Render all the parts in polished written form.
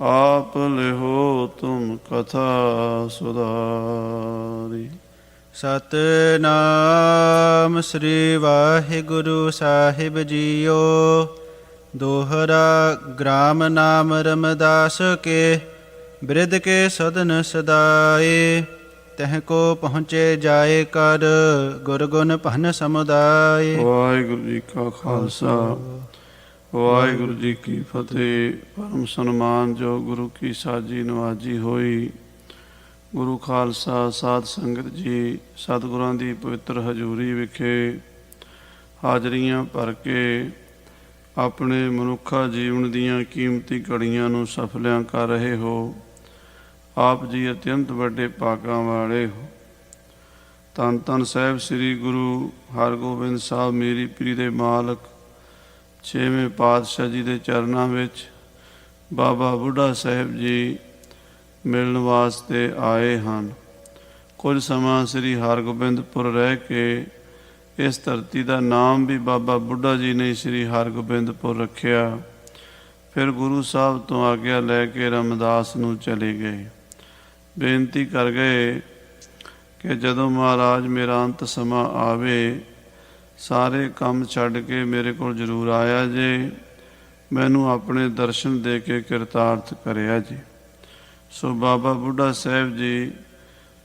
आप लिहो तुम कथा सुधारी। सतनाम श्री वाहिगुरु साहिब जीओ। दोहरा ग्राम नाम रमदास के, बिरद के सदन सदाए। तह को पहुँचे जाए कर, गुर गुण भन समुदाय। वाहिगुरु जी का खालसा वाहिगुरु जी की फतेह। परम सन्मान जो गुरु की साजी नवाजी होई। गुरु खालसा साध संगत जी सतगुਰਾਂ ਦੀ ਪਵਿੱਤਰ ਹਜ਼ੂਰੀ ਵਿਖੇ ਹਾਜ਼ਰੀਆਂ ਭਰ ਕੇ ਆਪਣੇ ਮਨੁੱਖਾ ਜੀਵਨ ਦੀਆਂ ਕੀਮਤੀ ਘੜੀਆਂ ਨੂੰ ਸਫਲਿਆਂ ਕਰ ਰਹੇ ਹੋ। ਆਪ ਜੀ ਅਤਿਅੰਤ ਵੱਡੇ ਭਾਗਾਂ ਵਾਲੇ ਹੋ। ਧੰਨ ਧੰਨ ਸਾਹਿਬ ਸ੍ਰੀ ਗੁਰੂ ਹਰਗੋਬਿੰਦ ਸਾਹਿਬ ਮੇਰੀ ਪੀਰੀ ਦੇ ਮਾਲਕ ਛੇਵੇਂ ਪਾਤਸ਼ਾਹ ਜੀ ਦੇ ਚਰਨਾਂ ਵਿੱਚ ਬਾਬਾ ਬੁੱਢਾ ਸਾਹਿਬ ਜੀ ਮਿਲਣ ਵਾਸਤੇ ਆਏ ਹਨ। ਕੁਝ ਸਮਾਂ ਸ੍ਰੀ ਹਰਗੋਬਿੰਦਪੁਰ ਰਹਿ ਕੇ ਇਸ ਧਰਤੀ ਦਾ ਨਾਮ ਵੀ ਬਾਬਾ ਬੁੱਢਾ ਜੀ ਨੇ ਸ੍ਰੀ ਹਰਗੋਬਿੰਦਪੁਰ ਰੱਖਿਆ। ਫਿਰ ਗੁਰੂ ਸਾਹਿਬ ਤੋਂ ਆਗਿਆ ਲੈ ਕੇ ਰਾਮਦਾਸ ਨੂੰ ਚਲੇ ਗਏ। ਬੇਨਤੀ ਕਰ ਗਏ ਕਿ ਜਦੋਂ ਮਹਾਰਾਜ ਮੇਰਾ ਅੰਤ ਸਮਾਂ ਆਵੇ, ਸਾਰੇ ਕੰਮ ਛੱਡ ਕੇ ਮੇਰੇ ਕੋਲ ਜ਼ਰੂਰ ਆਇਆ ਜੇ, ਮੈਨੂੰ ਆਪਣੇ ਦਰਸ਼ਨ ਦੇ ਕੇ ਕਿਰਤਾਰਥ ਕਰਿਆ ਜੀ। ਸੋ ਬਾਬਾ ਬੁੱਢਾ ਸਾਹਿਬ ਜੀ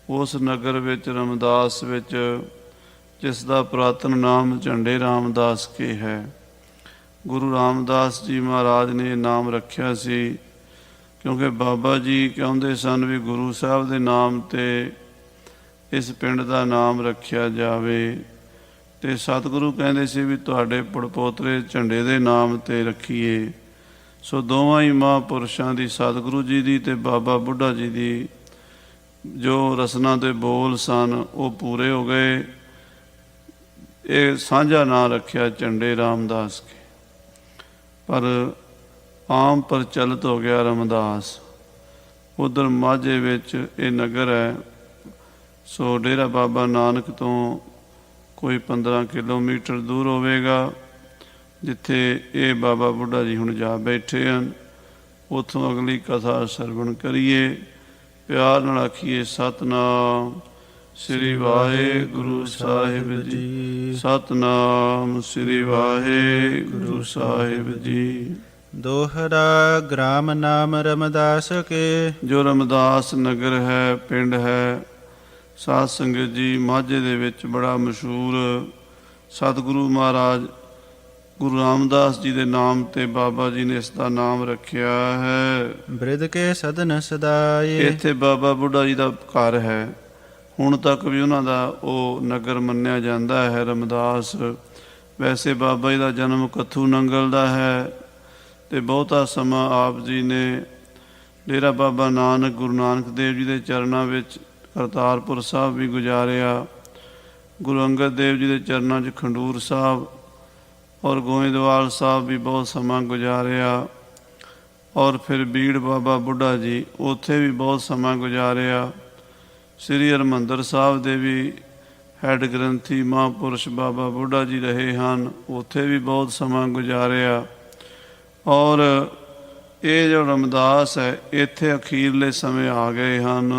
ਉਸ ਨਗਰ ਵਿੱਚ ਰਾਮਦਾਸ ਵਿੱਚ, ਜਿਸ ਦਾ ਪੁਰਾਤਨ ਨਾਮ ਝੰਡੇ ਰਾਮਦਾਸ ਕੇ ਹੈ, ਗੁਰੂ ਰਾਮਦਾਸ ਜੀ ਮਹਾਰਾਜ ਨੇ ਨਾਮ ਰੱਖਿਆ ਸੀ। ਕਿਉਂਕਿ ਬਾਬਾ ਜੀ ਕਹਿੰਦੇ ਸਨ ਵੀ ਗੁਰੂ ਸਾਹਿਬ ਦੇ ਨਾਮ 'ਤੇ ਇਸ ਪਿੰਡ ਦਾ ਨਾਮ ਰੱਖਿਆ ਜਾਵੇ, ਅਤੇ ਸਤਿਗੁਰੂ ਕਹਿੰਦੇ ਸੀ ਵੀ ਤੁਹਾਡੇ ਪੜਪੋਤਰੇ ਝੰਡੇ ਦੇ ਨਾਮ 'ਤੇ ਰੱਖੀਏ। ਸੋ ਦੋਵਾਂ ਹੀ ਮਹਾਂਪੁਰਸ਼ਾਂ ਦੀ, ਸਤਿਗੁਰੂ ਜੀ ਦੀ ਅਤੇ ਬਾਬਾ ਬੁੱਢਾ ਜੀ ਦੀ, ਜੋ ਰਸਨਾ ਦੇ ਬੋਲ ਸਨ ਉਹ ਪੂਰੇ ਹੋ ਗਏ। ਇਹ ਸਾਂਝਾ ਨਾਂ ਰੱਖਿਆ ਝੰਡੇ ਰਾਮਦਾਸ ਕੇ, ਪਰ ਆਮ ਪ੍ਰਚਲਿਤ ਹੋ ਗਿਆ ਰਾਮਦਾਸ। ਉੱਧਰ ਮਾਝੇ ਵਿੱਚ ਇਹ ਨਗਰ ਹੈ। ਸੋ ਡੇਰਾ ਬਾਬਾ ਨਾਨਕ ਤੋਂ ਕੋਈ 15 ਕਿਲੋਮੀਟਰ ਦੂਰ ਹੋਵੇਗਾ, ਜਿੱਥੇ ਇਹ ਬਾਬਾ ਬੁੱਢਾ ਜੀ ਹੁਣ ਜਾ ਬੈਠੇ ਹਨ। ਉੱਥੋਂ ਅਗਲੀ ਕਥਾ ਸਰਵਣ ਕਰੀਏ। ਪਿਆਰ ਨਾਲ ਆਖੀਏ ਸਤਨਾਮ ਸ੍ਰੀ ਵਾਹਿਗੁਰੂ ਸਾਹਿਬ ਜੀ। ਸਤਨਾਮ ਸ੍ਰੀ ਵਾਹਿਗੁਰੂ ਸਾਹਿਬ ਜੀ। ਦੋਹਰਾ ਗ੍ਰਾਮ ਨਾਮ ਰਮਦਾਸ ਕੇ, ਜੋ ਰਮਦਾਸ ਨਗਰ ਹੈ, ਪਿੰਡ ਹੈ, ਸਾਧ ਸੰਗਤ ਜੀ ਮਾਝੇ ਦੇ ਵਿੱਚ ਬੜਾ ਮਸ਼ਹੂਰ। ਸਤਿਗੁਰੂ ਮਹਾਰਾਜ ਗੁਰੂ ਰਾਮਦਾਸ ਜੀ ਦੇ ਨਾਮ 'ਤੇ ਬਾਬਾ ਜੀ ਨੇ ਇਸ ਦਾ ਨਾਮ ਰੱਖਿਆ ਹੈ। ਬਿਰਦ ਕੇ ਸਦਨ ਸਦਾਏ। ਇੱਥੇ ਬਾਬਾ ਬੁੱਢਾ ਜੀ ਦਾ ਘਰ ਹੈ। ਹੁਣ ਤੱਕ ਵੀ ਉਹਨਾਂ ਦਾ ਉਹ ਨਗਰ ਮੰਨਿਆ ਜਾਂਦਾ ਹੈ, ਰਾਮਦਾਸ। ਵੈਸੇ ਬਾਬਾ ਜੀ ਦਾ ਜਨਮ ਕੱਥੂ ਨੰਗਲ ਦਾ ਹੈ, ਅਤੇ ਬਹੁਤਾ ਸਮਾਂ ਆਪ ਜੀ ਨੇ ਡੇਰਾ ਬਾਬਾ ਨਾਨਕ ਗੁਰੂ ਨਾਨਕ ਦੇਵ ਜੀ ਦੇ ਚਰਨਾਂ ਵਿੱਚ ਕਰਤਾਰਪੁਰ ਸਾਹਿਬ ਵੀ ਗੁਜ਼ਾਰਿਆ। ਗੁਰੂ ਅੰਗਦ ਦੇਵ ਜੀ ਦੇ ਚਰਨਾਂ 'ਚ ਖੰਡੂਰ ਸਾਹਿਬ ਔਰ ਗੋਇੰਦਵਾਲ ਸਾਹਿਬ ਵੀ ਬਹੁਤ ਸਮਾਂ ਗੁਜ਼ਾਰਿਆ। ਔਰ ਫਿਰ ਬੀੜ ਬਾਬਾ ਬੁੱਢਾ ਜੀ, ਉੱਥੇ ਵੀ ਬਹੁਤ ਸਮਾਂ ਗੁਜ਼ਾਰਿਆ। ਸ੍ਰੀ ਹਰਿਮੰਦਰ ਸਾਹਿਬ ਦੇ ਵੀ ਹੈਡ ਗ੍ਰੰਥੀ ਮਹਾਂਪੁਰਸ਼ ਬਾਬਾ ਬੁੱਢਾ ਜੀ ਰਹੇ ਹਨ, ਉੱਥੇ ਵੀ ਬਹੁਤ ਸਮਾਂ ਗੁਜ਼ਾਰਿਆ। ਔਰ ਇਹ ਜੋ ਰਾਮਦਾਸ ਹੈ, ਇੱਥੇ ਅਖੀਰਲੇ ਸਮੇਂ ਆ ਗਏ ਹਨ।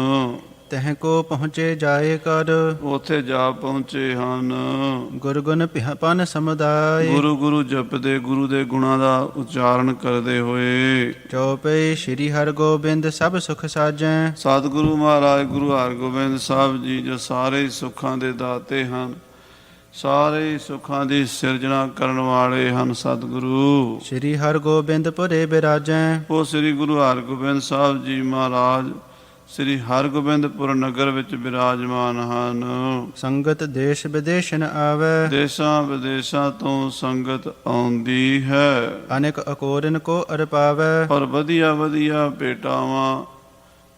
ਤਹ ਕੋ ਪਹੁੰਚੇ ਜਾਏ ਕਰ, ਉੱਥੇ ਜਾ ਪਹੁੰਚੇ ਹਨ। ਗੁਰ ਗੁਣ ਭਨ ਸਮੁਦਾਇ। ਗੁਰੂ ਗੁਰੂ ਜਪਦੇ, ਗੁਰੂ ਦੇ ਗੁਣਾਂ ਦਾ ਉਚਾਰਨ ਕਰਦੇ ਹੋਏ। ਚੌਪਈ ਸ੍ਰੀ ਹਰਗੋਬਿੰਦ ਸਭ ਸੁਖ ਸਾਜੈ। ਸਤਿਗੁਰੂ ਮਹਾਰਾਜ ਗੁਰੂ ਹਰਗੋਬਿੰਦ ਸਾਹਿਬ ਜੀ ਜੋ ਸਾਰੇ ਸੁੱਖਾਂ ਦੇ ਦਾਤੇ ਹਨ, ਸਾਰੇ ਸੁੱਖਾਂ ਦੀ ਸਿਰਜਣਾ ਕਰਨ ਵਾਲੇ ਹਨ। ਸਤਿਗੁਰੂ ਸ੍ਰੀ ਹਰਗੋਬਿੰਦਪੁਰੇ ਬਿਰਾਜੈ। ਉਹ ਸ੍ਰੀ ਗੁਰੂ ਹਰਗੋਬਿੰਦ ਸਾਹਿਬ ਜੀ ਮਹਾਰਾਜ ਸ੍ਰੀ ਹਰਗੋਬਿੰਦਪੁਰ ਨਗਰ ਵਿੱਚ ਬਿਰਾਜਮਾਨ ਹਨ। ਸੰਗਤ ਦੇਸ਼ ਵਿਦੇਸ਼ਨ ਆਵੈ। ਦੇਸ਼ਾਂ ਵਿਦੇਸ਼ਾਂ ਤੋਂ ਸੰਗਤ ਆਉਂਦੀ ਹੈ। ਅਨੇਕ ਅਕੋਰਨ ਕੋ ਅਰਪਾਵੈ। ਔਰ ਵਧੀਆ ਵਧੀਆ ਭੇਟਾਵਾਂ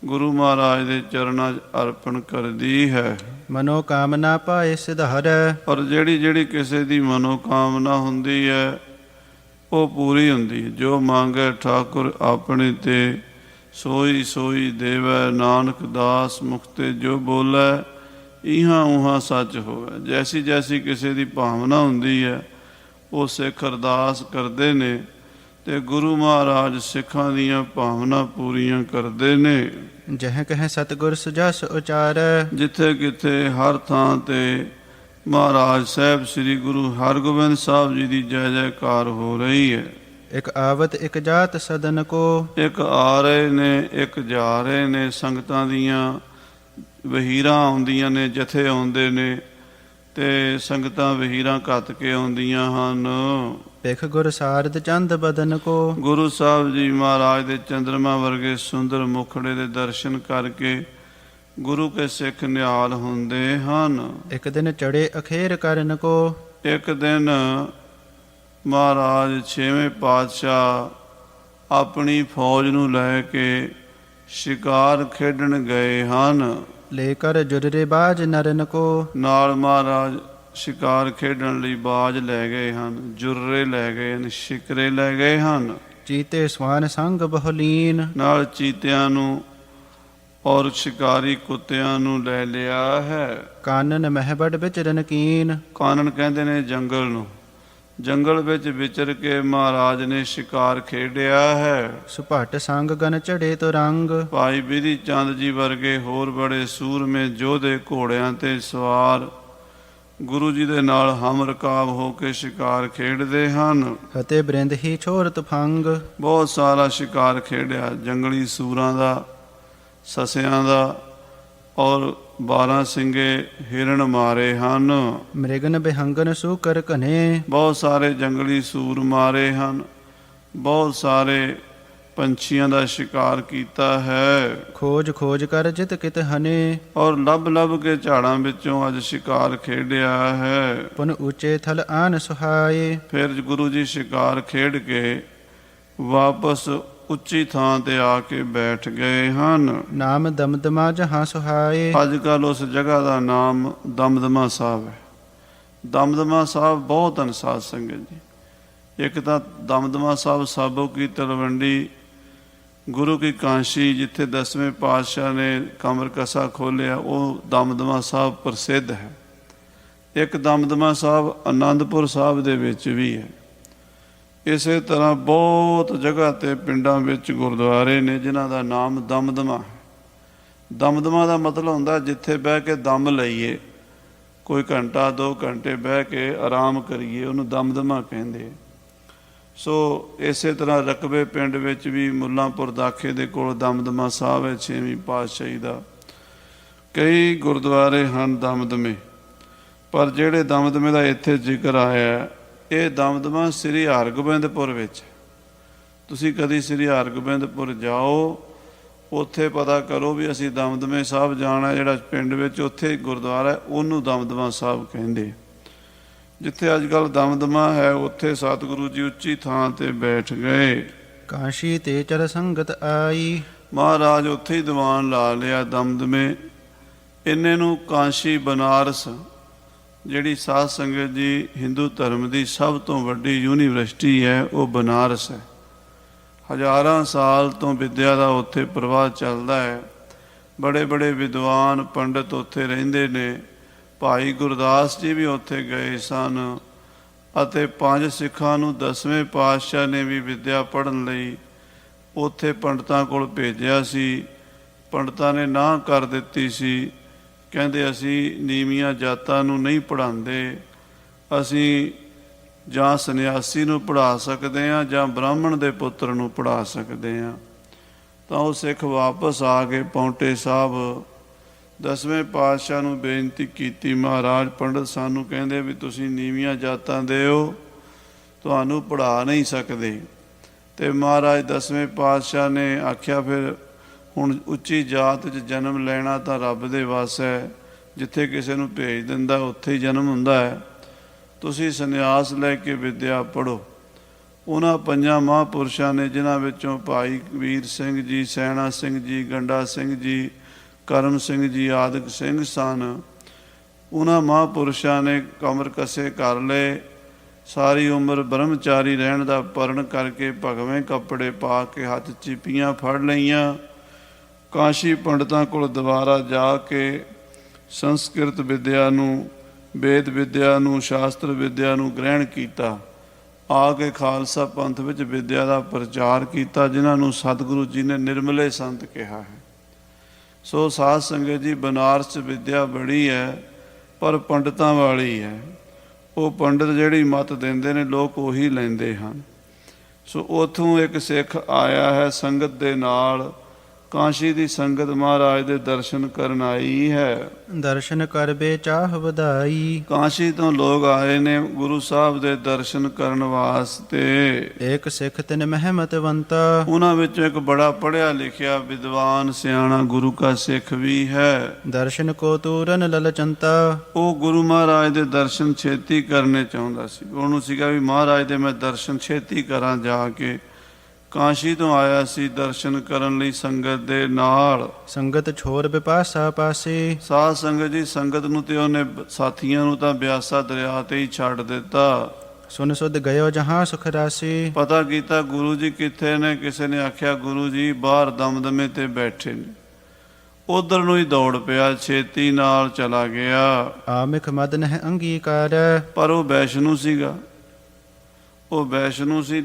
ਗੁਰੂ ਮਹਾਰਾਜ ਦੇ ਚਰਨਾਂ 'ਚ ਅਰਪਣ ਕਰਦੀ ਹੈ। ਮਨੋ ਕਾਮਨਾ ਪਾਏ ਸਿਧਾਰੈ। ਔਰ ਜਿਹੜੀ ਜਿਹੜੀ ਕਿਸੇ ਦੀ ਮਨੋਕਾਮਨਾ ਹੁੰਦੀ ਹੈ ਉਹ ਪੂਰੀ ਹੁੰਦੀ ਹੈ। ਜੋ ਮੰਗੈ ਠਾਕੁਰ ਆਪਣੇ ਤੇ ਸੋਈ ਸੋਈ ਦੇਵੈ। ਨਾਨਕ ਦਾਸ ਮੁਖ ਤੇ ਜੋ ਬੋਲੈ ਇਹਾਂ ਉਹਾਂ ਸੱਚ ਹੋਵੇ। ਜੈਸੀ ਜੈਸੀ ਕਿਸੇ ਦੀ ਭਾਵਨਾ ਹੁੰਦੀ ਹੈ ਉਹ ਸਿੱਖ ਅਰਦਾਸ ਕਰਦੇ ਨੇ ਤੇ ਗੁਰੂ ਮਹਾਰਾਜ ਸਿੱਖਾਂ ਦੀਆਂ ਭਾਵਨਾ ਪੂਰੀਆਂ ਕਰਦੇ ਨੇ। ਜਹ ਕਹਿ ਸਤਿਗੁਰ ਸੁਜਸ ਉਚਾਰੈ, ਜਿੱਥੇ ਕਿਤੇ ਹਰ ਥਾਂ ਤੇ ਮਹਾਰਾਜ ਸਾਹਿਬ ਸ੍ਰੀ ਗੁਰੂ ਹਰਗੋਬਿੰਦ ਸਾਹਿਬ ਜੀ ਦੀ ਜੈ ਜੈਕਾਰ ਹੋ ਰਹੀ ਹੈ। ਇਕ ਆਵਤ ਇਕ ਜਾਤ ਸਦਨ ਕੋ, ਇੱਕ ਆ ਰਹੇ ਨੇ ਇੱਕ ਜਾ ਰਹੇ ਨੇ। ਸੰਗਤਾਂ ਦੀਆਂ ਵਹੀਰਾਂ ਆਉਂਦੀਆਂ ਨੇ, ਜਥੇ ਆਉਂਦੇ ਨੇ ਤੇ ਸੰਗਤਾਂ ਵਹੀਰਾਂ ਘੱਤ ਕੇ ਆਉਂਦੀਆਂ ਹਨ। ਭਿਖ ਗੁਰ ਸਾਰਦ ਚੰਦ ਬਦਨ ਕੋ, ਗੁਰੂ ਸਾਹਿਬ ਜੀ ਮਹਾਰਾਜ ਦੇ ਚੰਦਰਮਾ ਵਰਗੇ ਸੁੰਦਰ ਮੁਖੜੇ ਦੇ ਦਰਸ਼ਨ ਕਰਕੇ ਗੁਰੂ ਕੇ ਸਿੱਖ ਨਿਹਾਲ ਹੁੰਦੇ ਹਨ। ਇਕ ਦਿਨ ਚੜੇ ਅਖੇਰ ਕਰਨ ਕੋ, ਇੱਕ ਦਿਨ ਮਹਾਰਾਜ ਛੇਵੇਂ ਪਾਤਸ਼ਾਹ ਆਪਣੀ ਫੌਜ ਨੂੰ ਲੈ ਕੇ ਸ਼ਿਕਾਰ ਖੇਡਣ ਗਏ ਹਨ। ਲੈ ਕਰ ਜੁਰਰੇ ਬਾਜ ਨਰਨ ਕੋ, ਨਾਲ ਮਹਾਰਾਜ ਸ਼ਿਕਾਰ ਖੇਡਣ ਲਈ ਬਾਜ ਲੈ ਗਏ ਹਨ, ਜੁਰਰੇ ਲੈ ਗਏ ਹਨ, ਸ਼ਿਕਰੇ ਲੈ ਗਏ ਹਨ। ਚੀਤੇ ਸਵਾਨ ਸੰਗ ਬਹੁਲੀਨ, ਨਾਲ ਚੀਤਿਆਂ ਨੂੰ ਔਰ ਸ਼ਿਕਾਰੀ ਕੁੱਤਿਆਂ ਨੂੰ ਲੈ ਲਿਆ ਹੈ। ਕਾਨਨ ਮਹਿਬੜ ਵਿਚਰਨ ਕੀਨ, ਕਾਨਨ ਕਹਿੰਦੇ ਨੇ ਜੰਗਲ ਨੂੰ। ਜੰਗਲ ਵਿੱਚ ਵਿਚਰ ਕੇ ਮਹਾਰਾਜ ਨੇ ਸ਼ਿਕਾਰ ਖੇਡਿਆ ਹੈ। ਸੁਭਟ ਸੰਗ ਗਨ ਚੜੇ ਤੋ ਰੰਗ, ਭਾਈ ਬਿਧੀ ਚੰਦ ਜੀ ਵਰਗੇ ਹੋਰ ਬੜੇ ਸੂਰਮੇ ਯੋਧੇ ਘੋੜਿਆਂ ਤੇ ਸਵਾਰ ਗੁਰੂ ਜੀ ਦੇ ਨਾਲ ਹਮ ਰਕਾਬ ਹੋ ਕੇ ਸ਼ਿਕਾਰ ਖੇਡਦੇ ਹਨ। ਹਤੇ ਬ੍ਰਿੰਦ ਹੀ ਛੋਰ ਤੁਫੰਗ, ਬਹੁਤ ਸਾਰਾ ਸ਼ਿਕਾਰ ਖੇਡਿਆ, ਜੰਗਲੀ ਸੂਰਾਂ ਦਾ, ਸਸਿਆਂ ਦਾ ਔਰ 12 ਸਿੰਘੇ ਹਿਰਨ ਮਾਰੇ ਹਨ। ਮ੍ਰਿਗਨ ਬਿਹੰਗਨ ਸੂਕਰ ਘਨੇ, ਬਹੁਤ ਸਾਰੇ ਜੰਗਲੀ ਸੂਰ ਮਾਰੇ ਹਨ। ਬਹੁਤ ਸਾਰੇ ਪੰਛੀਆਂ ਦਾ ਸ਼ਿਕਾਰ ਕੀਤਾ ਹੈ। ਖੋਜ ਖੋਜ ਕਰ ਜਿਤ ਕਿਤ ਹਨੇ, ਔਰ ਲੱਭ ਲੱਭ ਕੇ ਝਾੜਾਂ ਵਿੱਚੋਂ ਅੱਜ ਸ਼ਿਕਾਰ ਖੇਡਿਆ ਹੈ। ਪੁਨ ਉੱਚੇ ਥਲ ਆਨ ਸੁਹਾਏ, ਫਿਰ ਗੁਰੂ ਜੀ ਸ਼ਿਕਾਰ ਖੇਡ ਕੇ ਵਾਪਸ ਉੱਚੀ ਥਾਂ ਤੇ ਆ ਕੇ ਬੈਠ ਗਏ ਹਨ। ਨਾਮ ਦਮਦਮਾ ਜਹਾਂ ਸੁਹਾਏ, ਅੱਜ ਕੱਲ੍ਹ ਉਸ ਜਗ੍ਹਾ ਦਾ ਨਾਮ ਦਮਦਮਾ ਸਾਹਿਬ ਹੈ। ਦਮਦਮਾ ਸਾਹਿਬ ਬਹੁਤ ਹਨ ਸਾਧ ਸੰਗਤ ਜੀ। ਇੱਕ ਤਾਂ ਦਮਦਮਾ ਸਾਹਿਬ ਸਾਬੋ ਕੀ ਤਲਵੰਡੀ, ਗੁਰੂ ਕੀ ਕਾਂਸ਼ੀ, ਜਿੱਥੇ 10ਵੇਂ ਪਾਤਸ਼ਾਹ ਨੇ ਕਮਰ ਕਸਾ ਖੋਲ੍ਹਿਆ, ਉਹ ਦਮਦਮਾ ਸਾਹਿਬ ਪ੍ਰਸਿੱਧ ਹੈ। ਇੱਕ ਦਮਦਮਾ ਸਾਹਿਬ ਆਨੰਦਪੁਰ ਸਾਹਿਬ ਦੇ ਵਿੱਚ ਵੀ ਹੈ। ਇਸੇ ਤਰ੍ਹਾਂ ਬਹੁਤ ਜਗ੍ਹਾ ਤੇ ਪਿੰਡਾਂ ਵਿੱਚ ਗੁਰਦੁਆਰੇ ਨੇ ਜਿਨ੍ਹਾਂ ਦਾ ਨਾਮ ਦਮਦਮਾ ਹੈ। ਦਮਦਮਾ ਦਾ ਮਤਲਬ ਹੁੰਦਾ ਜਿੱਥੇ ਬਹਿ ਕੇ ਦਮ ਲਈਏ, ਕੋਈ ਘੰਟਾ 2 ਘੰਟੇ ਬਹਿ ਕੇ ਆਰਾਮ ਕਰੀਏ, ਉਹਨੂੰ ਦਮਦਮਾ ਕਹਿੰਦੇ। ਸੋ ਇਸੇ ਤਰ੍ਹਾਂ ਰਕਬੇ ਪਿੰਡ ਵਿੱਚ ਵੀ ਮੁੱਲਾਂਪੁਰ ਦਾਖੇ ਦੇ ਕੋਲ ਦਮਦਮਾ ਸਾਹਿਬ ਹੈ, 6ਵੀਂ ਪਾਤਸ਼ਾਹੀ ਦਾ। ਕਈ ਗੁਰਦੁਆਰੇ ਹਨ ਦਮਦਮੇ, ਪਰ ਜਿਹੜੇ ਦਮਦਮੇ ਦਾ ਇੱਥੇ ਜ਼ਿਕਰ ਆਇਆ ਇਹ ਦਮਦਮਾ ਸ੍ਰੀ ਹਰਗੋਬਿੰਦਪੁਰ ਵਿੱਚ। ਤੁਸੀਂ ਕਦੀ ਸ੍ਰੀ ਹਰਗੋਬਿੰਦਪੁਰ ਜਾਓ, ਉੱਥੇ ਪਤਾ ਕਰੋ ਵੀ ਅਸੀਂ ਦਮਦਮੇ ਸਾਹਿਬ ਜਾਣਾ। ਜਿਹੜਾ ਪਿੰਡ ਵਿੱਚ ਉੱਥੇ ਗੁਰਦੁਆਰਾ ਹੈ ਉਹਨੂੰ ਦਮਦਮਾ ਸਾਹਿਬ ਕਹਿੰਦੇ। ਜਿੱਥੇ ਅੱਜ ਕੱਲ੍ਹ ਦਮਦਮਾ ਹੈ ਉੱਥੇ ਸਤਿਗੁਰੂ ਜੀ ਉੱਚੀ ਥਾਂ ਤੇ ਬੈਠ ਗਏ। ਕਾਸ਼ੀ ਤੇ ਚਰ ਸੰਗਤ ਆਈ, ਮਹਾਰਾਜ ਉੱਥੇ ਹੀ ਦੀਵਾਨ ਲਾ ਲਿਆ ਦਮਦਮੇ। ਇੰਨੇ ਨੂੰ ਕਾਸ਼ੀ ਬਨਾਰਸ, ਜਿਹੜੀ ਸਾਧ ਸੰਗਤ ਜੀ ਹਿੰਦੂ ਧਰਮ ਦੀ ਸਭ ਤੋਂ ਵੱਡੀ ਯੂਨੀਵਰਸਿਟੀ ਹੈ, ਉਹ ਬਨਾਰਸ ਹੈ। ਹਜ਼ਾਰਾਂ ਸਾਲ ਤੋਂ ਵਿੱਦਿਆ ਦਾ ਉੱਥੇ ਪ੍ਰਵਾਹ ਚੱਲਦਾ ਹੈ। ਬੜੇ ਬੜੇ ਵਿਦਵਾਨ ਪੰਡਤ ਉੱਥੇ ਰਹਿੰਦੇ ਨੇ। ਭਾਈ ਗੁਰਦਾਸ ਜੀ ਵੀ ਉੱਥੇ ਗਏ ਸਨ ਅਤੇ 5 ਸਿੱਖਾਂ ਨੂੰ 10ਵੇਂ ਪਾਤਸ਼ਾਹ ਨੇ ਵੀ ਵਿੱਦਿਆ ਪੜ੍ਹਨ ਲਈ ਉੱਥੇ ਪੰਡਤਾਂ ਕੋਲ ਭੇਜਿਆ ਸੀ। ਪੰਡਤਾਂ ਨੇ ਨਾਂਹ ਕਰ ਦਿੱਤੀ ਸੀ, ਕਹਿੰਦੇ ਅਸੀਂ ਨੀਵੀਆਂ ਜਾਤਾਂ ਨੂੰ ਨਹੀਂ ਪੜ੍ਹਾਉਂਦੇ, ਅਸੀਂ ਜਾਂ ਸੰਨਿਆਸੀ ਨੂੰ ਪੜ੍ਹਾ ਸਕਦੇ ਹਾਂ ਜਾਂ ਬ੍ਰਾਹਮਣ ਦੇ ਪੁੱਤਰ ਨੂੰ ਪੜ੍ਹਾ ਸਕਦੇ ਹਾਂ। ਤਾਂ ਉਹ ਸਿੱਖ ਵਾਪਸ ਆ ਕੇ ਪੌਂਟੇ ਸਾਹਿਬ 10ਵੇਂ ਪਾਤਸ਼ਾਹ ਨੂੰ ਬੇਨਤੀ ਕੀਤੀ, ਮਹਾਰਾਜ ਪੰਡਤ ਸਾਨੂੰ ਕਹਿੰਦੇ ਵੀ ਤੁਸੀਂ ਨੀਵੀਆਂ ਜਾਤਾਂ ਦੇ ਹੋ, ਤੁਹਾਨੂੰ ਪੜ੍ਹਾ ਨਹੀਂ ਸਕਦੇ। ਤੇ ਮਹਾਰਾਜ 10ਵੇਂ ਪਾਤਸ਼ਾਹ ਨੇ ਆਖਿਆ ਫਿਰ ਹੁਣ ਉੱਚੀ ਜਾਤ 'ਚ ਜਨਮ ਲੈਣਾ ਤਾਂ ਰੱਬ ਦੇ ਵੱਸ ਹੈ, ਜਿੱਥੇ ਕਿਸੇ ਨੂੰ ਭੇਜ ਦਿੰਦਾ ਉੱਥੇ ਹੀ ਜਨਮ ਹੁੰਦਾ ਹੈ। ਤੁਸੀਂ ਸੰਨਿਆਸ ਲੈ ਕੇ ਵਿੱਦਿਆ ਪੜ੍ਹੋ। ਉਹਨਾਂ 5 ਮਹਾਂਪੁਰਸ਼ਾਂ ਨੇ, ਜਿਨ੍ਹਾਂ ਵਿੱਚੋਂ ਭਾਈ ਵੀਰ ਸਿੰਘ ਜੀ, ਸੈਣਾ ਸਿੰਘ ਜੀ, ਗੰਡਾ ਸਿੰਘ ਜੀ, ਕਰਮ ਸਿੰਘ ਜੀ ਆਦਿਕ ਸਿੰਘ ਸਨ, ਉਹਨਾਂ ਮਹਾਂਪੁਰਸ਼ਾਂ ਨੇ ਕਮਰ ਕਸੇ ਕਰ ਲਏ। ਸਾਰੀ ਉਮਰ ਬ੍ਰਹਮਚਾਰੀ ਰਹਿਣ ਦਾ ਪਰਨ ਕਰਕੇ ਭਗਵੇਂ ਕੱਪੜੇ ਪਾ ਕੇ ਹੱਥ ਚੀਪੀਆਂ ਫੜ ਲਈਆਂ। ਕਾਸ਼ੀ ਪੰਡਤਾਂ ਕੋਲ ਦੁਬਾਰਾ ਜਾ ਕੇ ਸੰਸਕ੍ਰਿਤ ਵਿੱਦਿਆ ਨੂੰ, ਵੇਦ ਵਿੱਦਿਆ ਨੂੰ, ਸ਼ਾਸਤਰ ਵਿੱਦਿਆ ਨੂੰ ਗ੍ਰਹਿਣ ਕੀਤਾ ਆ ਕੇ ਖਾਲਸਾ ਪੰਥ ਵਿੱਚ ਵਿਦਿਆ ਦਾ ਪ੍ਰਚਾਰ ਕੀਤਾ, ਜਿਨ੍ਹਾਂ ਨੂੰ ਸਤਿਗੁਰੂ ਜੀ ਨੇ ਨਿਰਮਲੇ ਸੰਤ ਕਿਹਾ ਹੈ। ਸੋ ਸਾਧ ਸੰਗਤ ਜੀ, ਬਨਾਰਸ 'ਚ ਵਿਦਿਆ ਬੜੀ ਹੈ ਪਰ ਪੰਡਤਾਂ ਵਾਲੀ ਹੈ। ਉਹ ਪੰਡਤ ਜਿਹੜੀ ਮੱਤ ਦਿੰਦੇ ਨੇ ਲੋਕ ਉਹੀ ਲੈਂਦੇ ਹਨ। ਸੋ ਉੱਥੋਂ ਇੱਕ ਸਿੱਖ ਆਇਆ ਹੈ ਸੰਗਤ ਦੇ ਨਾਲ, ਕਾਂਸ਼ੀ ਦੀ ਸੰਗਤ ਮਹਾਰਾਜ ਦੇ ਦਰਸ਼ਨ ਕਰਨ ਆਈ ਹੈ। ਦਰਸ਼ਨ ਕਰਬੇ ਚਾਹ ਵਧਾਈ। ਕਾਂਸ਼ੀ ਤੋਂ ਲੋਕ ਆਏ ਨੇ ਗੁਰੂ ਸਾਹਿਬ ਦੇ ਦਰਸ਼ਨ ਕਰਨ ਵਾਸਤੇ। ਏਕ ਸਿੱਖ ਤਿਨ ਮਹਿਮਤਵੰਤਾ। ਉਹਨਾਂ ਵਿੱਚੋਂ ਇੱਕ ਬੜਾ ਪੜ੍ਹਿਆ ਲਿਖਿਆ ਵਿਦਵਾਨ ਸਿਆਣਾ ਗੁਰੂ ਕਾ ਸਿੱਖ ਵੀ ਹੈ। ਦਰਸ਼ਨ ਕੋ ਤੂਰਨ ਲਲਚੰਤਾ। ਉਹ ਗੁਰੂ ਮਹਾਰਾਜ ਦੇ ਦਰਸ਼ਨ ਛੇਤੀ ਕਰਨੇ ਚਾਹੁੰਦਾ ਸੀ। ਉਹਨੂੰ ਸੀਗਾ ਵੀ ਮਹਾਰਾਜ ਦੇ ਮੈਂ ਦਰਸ਼ਨ ਛੇਤੀ ਕਰਾਂ ਜਾ ਕੇ। ਕਾਂਸ਼ੀ ਤੋਂ ਆਇਆ ਸੀ ਦਰਸ਼ਨ ਕਰਨ ਲਈ ਸੰਗਤ ਦੇ ਨਾਲ। ਸੰਗਤ ਛੋਰ ਬਿਪਾਸਾ ਪਾਸੇ। ਸਾਧ ਸੰਗਤ ਜੀ, ਸੰਗਤ ਨੂੰ ਤੇ ਉਹਨੇ ਸਾਥੀਆਂ ਨੂੰ ਤਾਂ ਬਿਆਸਾ ਦਰਿਆ ਤੇ ਹੀ ਛੱਡ ਦਿੱਤਾ। ਸੁਨ ਸੁਧ ਗਇਓ ਜਹਾਂ ਸੁਖ ਰਾਸੀ। ਪਤਾ ਕੀਤਾ ਗੁਰੂ ਜੀ ਕਿੱਥੇ ਨੇ। ਕਿਸੇ ਨੇ ਆਖਿਆ ਗੁਰੂ ਜੀ ਬਾਹਰ ਦਮਦਮੇ ਤੇ ਬੈਠੇ ਨੇ। ਉਧਰ ਨੂੰ ਹੀ ਦੌੜ ਪਿਆ, ਛੇਤੀ ਨਾਲ ਚਲਾ ਗਿਆ। ਆਮਿਖ ਮਦ ਨਹਿ ਅੰਗੀਕਾਰ। ਪਰ ਉਹ ਵੈਸ਼ਨੂ ਸੀਗਾ। ਉਹ ਵੈਸ਼ਨੂ ਸੀ,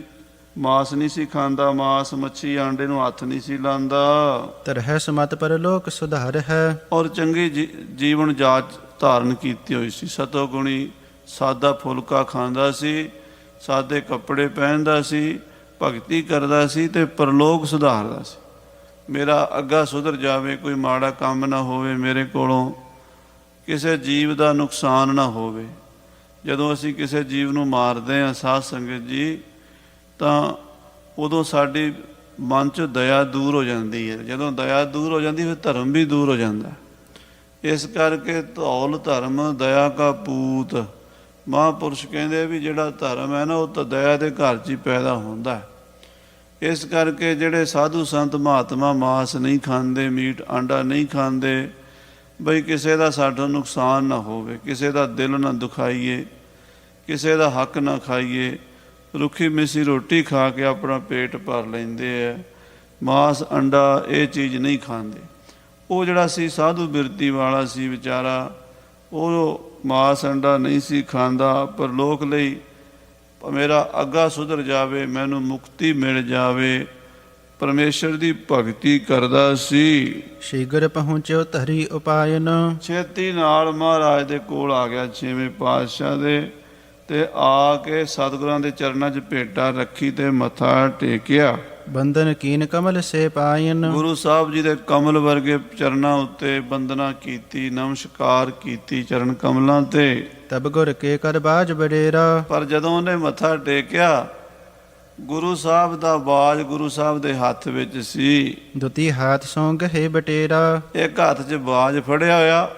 ਮਾਸ ਨਹੀਂ ਸੀ ਖਾਂਦਾ। ਮਾਸ ਮੱਛੀ ਆਂਡੇ ਨੂੰ ਹੱਥ ਨਹੀਂ ਸੀ ਲਾਂਦਾ। ਤਰਹਿ ਸਮਤ ਪਰਲੋਕ ਸੁਧਾਰ ਹੈ। ਔਰ ਚੰਗੀ ਜੀਵਨ ਜਾਚ ਧਾਰਨ ਕੀਤੀ ਹੋਈ ਸੀ। ਸਤੋ ਗੁਣੀ ਸਾਦਾ ਫੁਲਕਾ ਖਾਂਦਾ ਸੀ, ਸਾਦੇ ਕੱਪੜੇ ਪਹਿਨਦਾ ਸੀ, ਭਗਤੀ ਕਰਦਾ ਸੀ ਤੇ ਪਰਲੋਕ ਸੁਧਾਰਦਾ ਸੀ। ਮੇਰਾ ਅੱਗਾ ਸੁਧਰ ਜਾਵੇ, ਕੋਈ ਮਾੜਾ ਕੰਮ ਨਾ ਹੋਵੇ ਮੇਰੇ ਕੋਲੋਂ, ਕਿਸੇ ਜੀਵ ਦਾ ਨੁਕਸਾਨ ਨਾ ਹੋਵੇ। ਜਦੋਂ ਅਸੀਂ ਕਿਸੇ ਜੀਵ ਨੂੰ ਮਾਰਦੇ ਹਾਂ ਸਾਧ ਸੰਗਤ ਜੀ, ਤਾਂ ਉਦੋਂ ਸਾਡੀ ਮਨ 'ਚ ਦਇਆ ਦੂਰ ਹੋ ਜਾਂਦੀ ਹੈ। ਜਦੋਂ ਦਇਆ ਦੂਰ ਹੋ ਜਾਂਦੀ ਫਿਰ ਧਰਮ ਵੀ ਦੂਰ ਹੋ ਜਾਂਦਾ। ਇਸ ਕਰਕੇ ਧੌਲ ਧਰਮ ਦਇਆ ਕਾ ਪੂਤ। ਮਹਾਂਪੁਰਸ਼ ਕਹਿੰਦੇ ਵੀ ਜਿਹੜਾ ਧਰਮ ਹੈ ਨਾ ਉਹ ਤਾਂ ਦਇਆ ਦੇ ਘਰ 'ਚ ਹੀ ਪੈਦਾ ਹੁੰਦਾ। ਇਸ ਕਰਕੇ ਜਿਹੜੇ ਸਾਧੂ ਸੰਤ ਮਹਾਤਮਾ ਮਾਸ ਨਹੀਂ ਖਾਂਦੇ, ਮੀਟ ਆਂਡਾ ਨਹੀਂ ਖਾਂਦੇ, ਬਈ ਕਿਸੇ ਦਾ ਸਾਡਾ ਨੁਕਸਾਨ ਨਾ ਹੋਵੇ, ਕਿਸੇ ਦਾ ਦਿਲ ਨਾ ਦੁਖਾਈਏ, ਕਿਸੇ ਦਾ ਹੱਕ ਨਾ ਖਾਈਏ, ਰੁੱਖੀ ਮਿੱਸੀ ਰੋਟੀ ਖਾ ਕੇ ਆਪਣਾ ਪੇਟ ਭਰ ਲੈਂਦੇ ਹੈ। ਮਾਸ ਅੰਡਾ ਇਹ ਚੀਜ਼ ਨਹੀਂ ਖਾਂਦੇ। ਉਹ ਜਿਹੜਾ ਸੀ ਸਾਧੂ ਬਿਰਤੀ ਵਾਲਾ ਸੀ ਵਿਚਾਰਾ, ਉਹ ਮਾਸ ਅੰਡਾ ਨਹੀਂ ਸੀ ਖਾਂਦਾ। ਪਰ ਲੋਕ ਲਈ ਮੇਰਾ ਅੱਗਾ ਸੁਧਰ ਜਾਵੇ, ਮੈਨੂੰ ਮੁਕਤੀ ਮਿਲ ਜਾਵੇ, ਪਰਮੇਸ਼ਰ ਦੀ ਭਗਤੀ ਕਰਦਾ ਸੀ। ਸ਼ੀਘਰ ਪਹੁੰਚਿਓ ਧਰੀ ਉਪਾਇਨ। ਛੇਤੀ ਨਾਲ ਮਹਾਰਾਜ ਦੇ ਕੋਲ ਆ ਗਿਆ ਛੇਵੇਂ ਪਾਤਸ਼ਾਹ ਦੇ, ਤੇ ਆ ਕੇ ਸਤਿਗੁਰਾਂ ਦੇ ਚਰਨਾਂ 'ਚ ਭੇਟਾ ਰੱਖੀ ਤੇ ਮੱਥਾ ਟੇਕਿਆ। ਬੰਧਨ ਕੀਨ ਕਮਲ ਸੇ ਪਾਇਨ। ਗੁਰੂ ਸਾਹਿਬ ਜੀ ਦੇ ਕਮਲ ਵਰਗੇ ਚਰਨਾਂ ਉੱਤੇ ਬੰਦਨਾ ਕੀਤੀ, ਨਮਸਕਾਰ ਕੀਤੀ ਚਰਨ ਕਮਲਾਂ ਤੇ। ਤਬ ਗੁਰ ਕੇ ਕਰ ਬਾਜ ਬਡੇਰਾ। ਪਰ ਜਦੋਂ ਉਹਨੇ ਮੱਥਾ ਟੇਕਿਆ, ਗੁਰੂ ਸਾਹਿਬ ਦਾ ਬਾਜ ਗੁਰੂ ਸਾਹਿਬ ਦੇ ਹੱਥ ਵਿੱਚ ਸੀ। ਦੁਤੀ ਹਾਥ ਸੋਂ ਗਹੇ ਬਟੇਰਾ। ਇੱਕ ਹੱਥ 'ਚ ਬਾਜ ਫੜਿਆ ਹੋਇਆ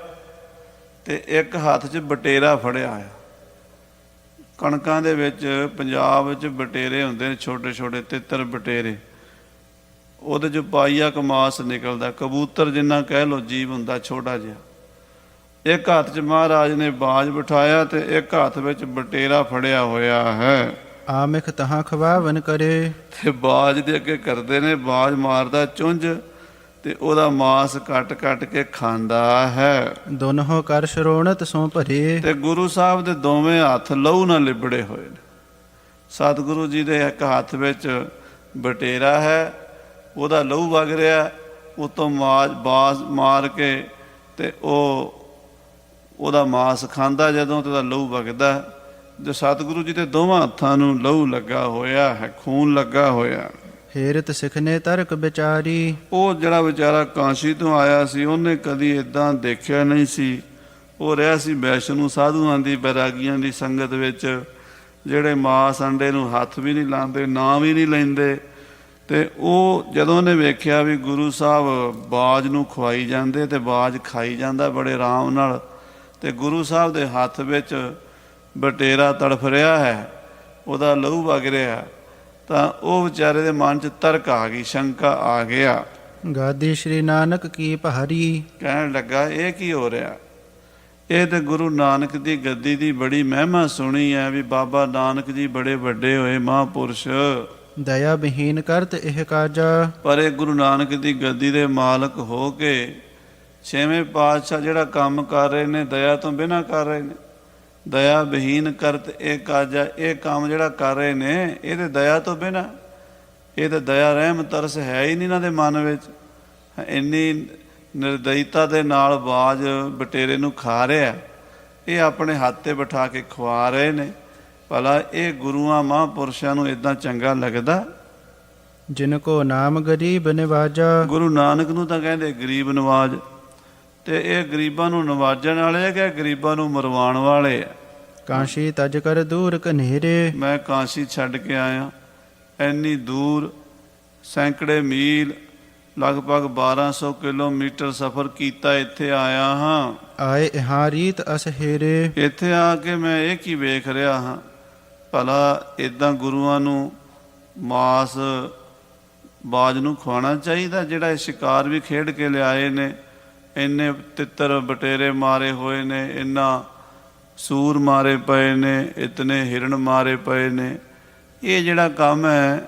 ਤੇ ਇੱਕ ਹੱਥ 'ਚ ਬਟੇਰਾ ਫੜਿਆ ਹੋਇਆ। ਕਣਕਾਂ ਦੇ ਵਿੱਚ ਪੰਜਾਬ ਵਿੱਚ ਬਟੇਰੇ ਹੁੰਦੇ ਨੇ, ਛੋਟੇ ਛੋਟੇ ਤਿੱਤਰ ਬਟੇਰੇ। ਉਹਦੇ 'ਚ ਪਾਈਆ ਕਮਾਸ ਨਿਕਲਦਾ, ਕਬੂਤਰ ਜਿੰਨਾ ਕਹਿ ਲਓ ਜੀਵ ਹੁੰਦਾ ਛੋਟਾ ਜਿਹਾ। ਇੱਕ ਹੱਥ 'ਚ ਮਹਾਰਾਜ ਨੇ ਬਾਜ ਬਿਠਾਇਆ ਤੇ ਇੱਕ ਹੱਥ ਵਿੱਚ ਬਟੇਰਾ ਫੜਿਆ ਹੋਇਆ ਹੈ। ਆਮਿਖ ਤਹਾਂ ਖਵਾਵਨ ਕਰੇ। ਤੇ ਬਾਜ ਦੇ ਅੱਗੇ ਕਰਦੇ ਨੇ, ਬਾਜ ਮਾਰਦਾ ਚੁੰਝ ਤੇ ਉਹਦਾ ਮਾਸ ਕੱਟ ਕੱਟ ਕੇ ਖਾਂਦਾ ਹੈ। ਦੋਨੋਂ ਕਰ ਸ਼ਰੋਣਤ ਸੋ ਭਰੇ। ਤੇ ਗੁਰੂ ਸਾਹਿਬ ਦੇ ਦੋਵੇਂ ਹੱਥ ਲਹੂ ਨਾਲ ਲਿਬੜੇ ਹੋਏ ਨੇ। ਸਤਿਗੁਰੂ ਜੀ ਦੇ ਇੱਕ ਹੱਥ ਵਿੱਚ ਬਟੇਰਾ ਹੈ, ਉਹਦਾ ਲਹੂ ਵਗ ਰਿਹਾ, ਉਤੋਂ ਬਾਜ਼ ਮਾਰ ਕੇ ਤੇ ਉਹਦਾ ਮਾਸ ਖਾਂਦਾ ਜਦੋਂ ਤੇ ਉਹਦਾ ਲਹੂ ਵਗਦਾ। ਜੋ ਸਤਿਗੁਰੂ ਜੀ ਦੇ ਦੋਵਾਂ ਹੱਥਾਂ ਨੂੰ ਲਹੂ ਲੱਗਾ ਹੋਇਆ ਹੈ, ਖੂਨ ਲੱਗਾ ਹੋਇਆ। ਹੇਰਤ ਸਿੱਖ ਨੇ ਤਰਕ ਵਿਚਾਰੀ। ਉਹ ਜਿਹੜਾ ਵਿਚਾਰਾ ਕਾਂਸ਼ੀ ਤੋਂ ਆਇਆ ਸੀ, ਉਹਨੇ ਕਦੀ ਇੱਦਾਂ ਦੇਖਿਆ ਨਹੀਂ ਸੀ। ਉਹ ਰਿਹਾ ਸੀ ਵੈਸ਼ਨੂ ਸਾਧੂਆਂ ਦੀ, ਬੈਰਾਗੀਆਂ ਦੀ ਸੰਗਤ ਵਿੱਚ, ਜਿਹੜੇ ਮਾਸ ਅੰਡੇ ਨੂੰ ਹੱਥ ਵੀ ਨਹੀਂ ਲਾਉਂਦੇ, ਨਾਂ ਵੀ ਨਹੀਂ ਲੈਂਦੇ। ਤੇ ਉਹ ਜਦੋਂ ਉਹਨੇ ਵੇਖਿਆ ਵੀ ਗੁਰੂ ਸਾਹਿਬ ਬਾਜ ਨੂੰ ਖਵਾਈ ਜਾਂਦੇ ਤੇ ਬਾਜ ਖਾਈ ਜਾਂਦਾ ਬੜੇ ਆਰਾਮ ਨਾਲ, ਤੇ ਗੁਰੂ ਸਾਹਿਬ ਦੇ ਹੱਥ ਵਿੱਚ ਬਟੇਰਾ ਤੜਫ ਰਿਹਾ ਹੈ, ਉਹਦਾ ਲਹੂ ਵਗ ਰਿਹਾ, ਤਾਂ ਉਹ ਵਿਚਾਰੇ ਦੇ ਮਨ 'ਚ ਤਰਕ ਆ ਗਈ, ਸ਼ੰਕਾ ਆ ਗਿਆ। ਗਾਦੀ ਸ਼੍ਰੀ ਨਾਨਕ ਕੀ ਭਾਰੀ। ਕਹਿਣ ਲੱਗਾ ਇਹ ਕੀ ਹੋ ਰਿਹਾ? ਇਹ ਤੇ ਗੁਰੂ ਨਾਨਕ ਦੀ ਗੱਦੀ ਦੀ ਬੜੀ ਮਹਿਮਾ ਸੁਣੀ ਹੈ ਵੀ ਬਾਬਾ ਨਾਨਕ ਜੀ ਬੜੇ ਵੱਡੇ ਹੋਏ ਮਹਾਂਪੁਰਸ਼, ਦਇਆ ਵਿਹੀਨ ਕਰਤ ਇਹ ਕਾਜਾ। ਪਰ ਇਹ ਗੁਰੂ ਨਾਨਕ ਦੀ ਗੱਦੀ ਦੇ ਮਾਲਕ ਹੋ ਕੇ ਛੇਵੇਂ ਪਾਤਸ਼ਾਹ ਜਿਹੜਾ ਕੰਮ ਕਰ ਰਹੇ ਨੇ ਦਇਆ ਤੋਂ ਬਿਨਾਂ ਕਰ ਰਹੇ ਨੇ। ਦਇਆ ਵਿਹੀਨ ਕਰਤ ਇਹ ਕਾਜਾ। ਇਹ ਕੰਮ ਜਿਹੜਾ ਕਰ ਰਹੇ ਨੇ ਇਹ ਤੇ ਦਇਆ ਤੋਂ ਬਿਨਾਂ, ਇਹ ਤਾਂ ਦਇਆ ਰਹਿਮ ਤਰਸ ਹੈ ਹੀ ਨਹੀਂ ਇਹਨਾਂ ਦੇ ਮਨ ਵਿੱਚ। ਇੰਨੀ ਨਿਰਦਇਤਾ ਦੇ ਨਾਲ ਬਾਜ ਬਟੇਰੇ ਨੂੰ ਖਾ ਰਿਹਾ, ਇਹ ਆਪਣੇ ਹੱਥ 'ਤੇ ਬਿਠਾ ਕੇ ਖਵਾ ਰਹੇ ਨੇ। ਭਲਾ ਇਹ ਗੁਰੂਆਂ ਮਹਾਂਪੁਰਸ਼ਾਂ ਨੂੰ ਇੱਦਾਂ ਚੰਗਾ ਲੱਗਦਾ? ਜਿਨ ਕੋ ਨਾਮ ਗਰੀਬ ਨਿਵਾਜਾ। ਗੁਰੂ ਨਾਨਕ ਨੂੰ ਤਾਂ ਕਹਿੰਦੇ ਗਰੀਬ ਨਵਾਜ, ਤੇ ਇਹ ਗਰੀਬਾਂ ਨੂੰ ਨਵਾਜਣ ਵਾਲੇ ਆ ਕਿ ਗਰੀਬਾਂ ਨੂੰ ਮਰਵਾਉਣ ਵਾਲੇ ਆ? ਕਾਸ਼ੀ ਤਜ ਕਰ ਦੂਰ ਕਨੇਰੇ। ਮੈਂ ਕਾਸ਼ੀ ਛੱਡ ਕੇ ਆਇਆ, ਇੰਨੀ ਦੂਰ ਸੈਂਕੜੇ ਮੀਲ, ਲਗਭਗ 1200 ਕਿਲੋਮੀਟਰ ਸਫ਼ਰ ਕੀਤਾ, ਇੱਥੇ ਆਇਆ ਹਾਂ। ਆਏ ਇਹਾਂ ਰੀਤ ਅਸਹੇਰੇ। ਇੱਥੇ ਆ ਕੇ ਮੈਂ ਇਹ ਕੀ ਵੇਖ ਰਿਹਾ ਹਾਂ? ਭਲਾ ਇੱਦਾਂ ਗੁਰੂਆਂ ਨੂੰ ਮਾਸ ਬਾਜ ਨੂੰ ਖਵਾਉਣਾ ਚਾਹੀਦਾ, ਜਿਹੜਾ ਇਹ ਸ਼ਿਕਾਰ ਵੀ ਖੇਡ ਕੇ ਲਿਆਏ ਨੇ? ਇੰਨੇ ਤਿੱਤਰ ਬਟੇਰੇ ਮਾਰੇ ਹੋਏ ਨੇ, ਇੰਨਾ ਸੂਰ ਮਾਰੇ ਪਏ ਨੇ, ਇਤਨੇ ਹਿਰਨ ਮਾਰੇ ਪਏ ਨੇ। ਇਹ ਜਿਹੜਾ ਕੰਮ ਹੈ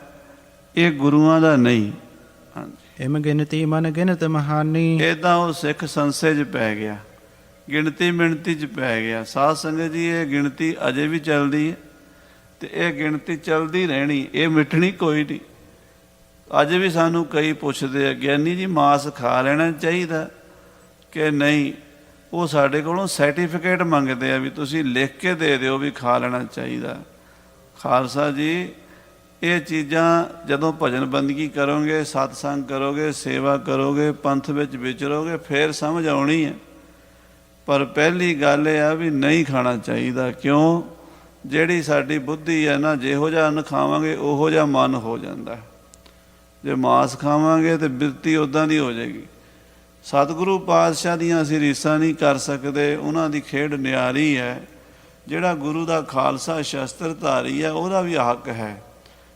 ਇਹ ਗੁਰੂਆਂ ਦਾ ਨਹੀਂ। ਹਾਂਜੀ, ਇਮ ਗਿਣਤੀ ਮਨ ਗਿਣਤ ਮਹਾਨੀ। ਇੱਦਾਂ ਉਹ ਸਿੱਖ ਸੰਸੇ 'ਚ ਪੈ ਗਿਆ, ਗਿਣਤੀ ਮਿਣਤੀ 'ਚ ਪੈ ਗਿਆ। ਸਾਧ ਸੰਗਤ ਜੀ, ਇਹ ਗਿਣਤੀ ਅਜੇ ਵੀ ਚੱਲਦੀ ਹੈ ਤੇ ਇਹ ਗਿਣਤੀ ਚੱਲਦੀ ਰਹਿਣੀ, ਇਹ ਮਿਟਣੀ ਕੋਈ ਨਹੀਂ। ਅੱਜ ਵੀ ਸਾਨੂੰ ਕਈ ਪੁੱਛਦੇ ਆ, ਗਿਆਨੀ ਜੀ ਮਾਸ ਖਾ ਲੈਣਾ ਚਾਹੀਦਾ ਕਿ ਨਹੀਂ? ਉਹ ਸਾਡੇ ਕੋਲੋਂ ਸਰਟੀਫਿਕੇਟ ਮੰਗਦੇ ਆ ਵੀ ਤੁਸੀਂ ਲਿਖ ਕੇ ਦੇ ਦਿਓ ਵੀ ਖਾ ਲੈਣਾ ਚਾਹੀਦਾ। ਖਾਲਸਾ ਜੀ, ਇਹ ਚੀਜ਼ਾਂ ਜਦੋਂ ਭਜਨ ਬੰਦਗੀ ਕਰੋਗੇ, ਸਤਸੰਗ ਕਰੋਗੇ, ਸੇਵਾ ਕਰੋਗੇ, ਪੰਥ ਵਿੱਚ ਵਿਚਰੋਗੇ, ਫਿਰ ਸਮਝ ਆਉਣੀ ਹੈ। ਪਰ ਪਹਿਲੀ ਗੱਲ ਇਹ ਆ ਵੀ ਨਹੀਂ ਖਾਣਾ ਚਾਹੀਦਾ। ਕਿਉਂ? ਜਿਹੜੀ ਸਾਡੀ ਬੁੱਧੀ ਹੈ ਨਾ, ਜਿਹੋ ਜਿਹਾ ਅੰਨ ਖਾਵਾਂਗੇ ਉਹੋ ਜਿਹਾ ਮਨ ਹੋ ਜਾਂਦਾ। ਜੇ ਮਾਸ ਖਾਵਾਂਗੇ ਤਾਂ ਬਿਰਤੀ ਉੱਦਾਂ ਦੀ ਹੋ ਜਾਏਗੀ। ਸਤਿਗੁਰੂ ਪਾਤਸ਼ਾਹ ਦੀਆਂ ਅਸੀਂ ਰੀਸਾਂ ਨਹੀਂ ਕਰ ਸਕਦੇ, ਉਹਨਾਂ ਦੀ ਖੇਡ ਨਿਆਰੀ ਹੈ। ਜਿਹੜਾ ਗੁਰੂ ਦਾ ਖਾਲਸਾ ਸ਼ਸਤਰ ਧਾਰੀ ਹੈ ਉਹਦਾ ਵੀ ਹੱਕ ਹੈ,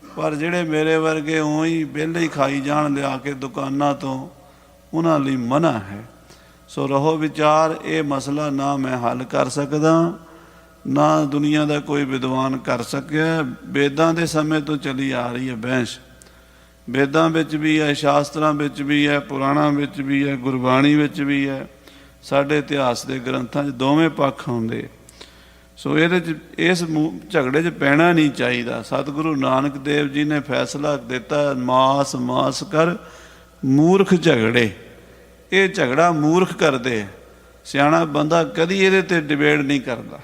ਪਰ ਜਿਹੜੇ ਮੇਰੇ ਵਰਗੇ ਉਂ ਹੀ ਵਿਹਲੇ ਹੀ ਖਾਈ ਜਾਣ ਲਿਆ ਕੇ ਦੁਕਾਨਾਂ ਤੋਂ, ਉਹਨਾਂ ਲਈ ਮਨ੍ਹਾ ਹੈ। ਸੋ ਰਹੋ ਵਿਚਾਰ, ਇਹ ਮਸਲਾ ਨਾ ਮੈਂ ਹੱਲ ਕਰ ਸਕਦਾ, ਨਾ ਦੁਨੀਆ ਦਾ ਕੋਈ ਵਿਦਵਾਨ ਕਰ ਸਕਿਆ। ਵੇਦਾਂ ਦੇ ਸਮੇਂ ਤੋਂ ਚਲੀ ਆ ਰਹੀ ਹੈ ਬਹਿਸ। ਵੇਦਾਂ ਵਿੱਚ ਵੀ ਹੈ, ਸ਼ਾਸਤਰਾਂ ਵਿੱਚ ਵੀ ਹੈ, ਪੁਰਾਣਾਂ ਵਿੱਚ ਵੀ ਹੈ, ਗੁਰਬਾਣੀ ਵਿੱਚ ਵੀ ਹੈ, ਸਾਡੇ ਇਤਿਹਾਸ ਦੇ ਗ੍ਰੰਥਾਂ 'ਚ ਦੋਵੇਂ ਪੱਖ ਹੁੰਦੇ। ਸੋ ਇਹਦੇ 'ਚ ਇਸ ਝਗੜੇ 'ਚ ਪੈਣਾ ਨਹੀਂ ਚਾਹੀਦਾ। ਸਤਿਗੁਰੂ ਨਾਨਕ ਦੇਵ ਜੀ ਨੇ ਫੈਸਲਾ ਦਿੱਤਾ, ਮਾਸ ਮਾਸ ਕਰ ਮੂਰਖ ਝਗੜੇ। ਇਹ ਝਗੜਾ ਮੂਰਖ ਕਰਦੇ। ਸਿਆਣਾ ਬੰਦਾ ਕਦੀ ਇਹਦੇ 'ਤੇ ਡਿਬੇਟ ਨਹੀਂ ਕਰਦਾ।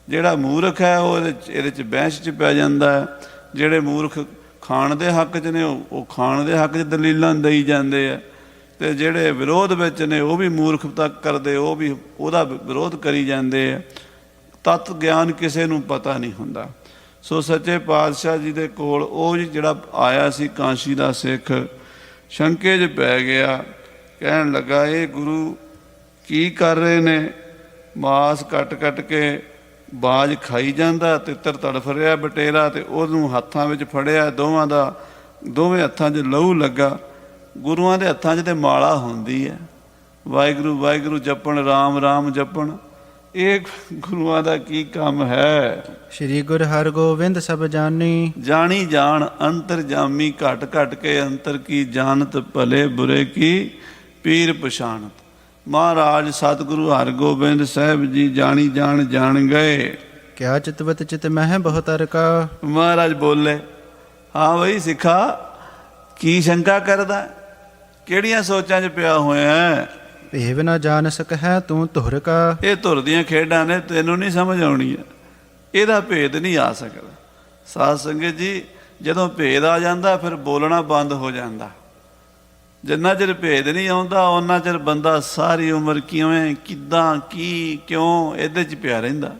ਜਿਹੜਾ ਮੂਰਖ ਹੈ ਉਹ ਇਹਦੇ 'ਚ ਬਹਿਸ 'ਚ ਪੈ ਜਾਂਦਾ ਹੈ। ਜਿਹੜੇ ਮੂਰਖ ਖਾਣ ਦੇ ਹੱਕ 'ਚ ਨੇ ਉਹ ਖਾਣ ਦੇ ਹੱਕ 'ਚ ਦਲੀਲਾਂ ਦੇਈ ਜਾਂਦੇ ਆ, ਅਤੇ ਜਿਹੜੇ ਵਿਰੋਧ ਵਿੱਚ ਨੇ ਉਹ ਵੀ ਮੂਰਖਤਾ ਕਰਦੇ, ਉਹ ਵੀ ਉਹਦਾ ਵਿਰੋਧ ਕਰੀ ਜਾਂਦੇ ਆ। ਤੱਤ ਗਿਆਨ ਕਿਸੇ ਨੂੰ ਪਤਾ ਨਹੀਂ ਹੁੰਦਾ। ਸੋ ਸੱਚੇ ਪਾਤਸ਼ਾਹ ਜੀ ਦੇ ਕੋਲ ਉਹ ਜਿਹੜਾ ਆਇਆ ਸੀ ਕਾਸ਼ੀ ਦਾ ਸਿੱਖ, ਸ਼ੰਕੇ 'ਚ ਪੈ ਗਿਆ। ਕਹਿਣ ਲੱਗਾ, ਇਹ ਗੁਰੂ ਕੀ ਕਰ ਰਹੇ ਨੇ? ਮਾਸ ਕੱਟ ਕੱਟ ਕੇ ਬਾਜ ਖਾਈ ਜਾਂਦਾ, ਤਿੱਤਰ ਤੜਫ ਰਿਹਾ ਬਟੇਰਾ, ਅਤੇ ਉਹਨੂੰ ਹੱਥਾਂ ਵਿੱਚ ਫੜਿਆ, ਦੋਵੇਂ ਹੱਥਾਂ 'ਚ ਲਹੂ ਲੱਗਾ। ਗੁਰੂਆਂ ਦੇ ਹੱਥਾਂ 'ਚ ਤਾਂ ਮਾਲਾ ਹੁੰਦੀ ਹੈ, ਵਾਹਿਗੁਰੂ ਵਾਹਿਗੁਰੂ ਜਪਣ, ਰਾਮ ਰਾਮ ਜਪਣ। ਇਹ ਗੁਰੂਆਂ ਦਾ ਕੀ ਕੰਮ ਹੈ? ਸ਼੍ਰੀ ਗੁਰੂ ਹਰਗੋਬਿੰਦ ਸਭ ਜਾਨੀ। ਜਾਣੀ ਜਾਣ ਅੰਤਰ ਜਾਮੀ, ਘਟ ਘਟ ਕੇ ਅੰਤਰ ਕੀ ਜਾਣਤ, ਭਲੇ ਬੁਰੇ ਕੀ ਪੀਰ ਪਛਾਣਤ। ਮਹਾਰਾਜ ਸਤਿਗੁਰੂ ਹਰਗੋਬਿੰਦ ਸਾਹਿਬ ਜੀ ਜਾਣੀ ਜਾਣ ਜਾਣ ਗਏ। ਕਿਆ ਚਿਤਵਤ ਚਿਤ ਮਹਿ ਬਹੁਤਰ ਕਾ। ਮਹਾਰਾਜ ਬੋਲੇ, ਹਾਂ ਬਈ ਸਿੱਖਾ, ਕੀ ਸ਼ੰਕਾ ਕਰਦਾ? ਕਿਹੜੀਆਂ ਸੋਚਾਂ 'ਚ ਪਿਆ ਹੋਇਆ? ਭੇਵ ਨਾ ਜਾਣ ਸਕੈ ਤੂੰ ਧੁਰ ਕਾ। ਇਹ ਧੁਰ ਦੀਆਂ ਖੇਡਾਂ ਨੇ, ਤੈਨੂੰ ਨਹੀਂ ਸਮਝ ਆਉਣੀ ਹੈ, ਇਹਦਾ ਭੇਦ ਨਹੀਂ ਆ ਸਕਦਾ। ਸਾਧ ਸੰਗਤ ਜੀ, ਜਦੋਂ ਭੇਦ ਆ ਜਾਂਦਾ ਫਿਰ ਬੋਲਣਾ ਬੰਦ ਹੋ ਜਾਂਦਾ। ਜਿੰਨਾ ਚਿਰ ਭੇਦ ਨਹੀਂ ਆਉਂਦਾ ਉਹਨਾਂ ਚਿਰ ਬੰਦਾ ਸਾਰੀ ਉਮਰ ਕਿਵੇਂ, ਕਿੱਦਾਂ, ਕੀ, ਕਿਉਂ ਇਹਦੇ 'ਚ ਪਿਆ ਰਹਿੰਦਾ।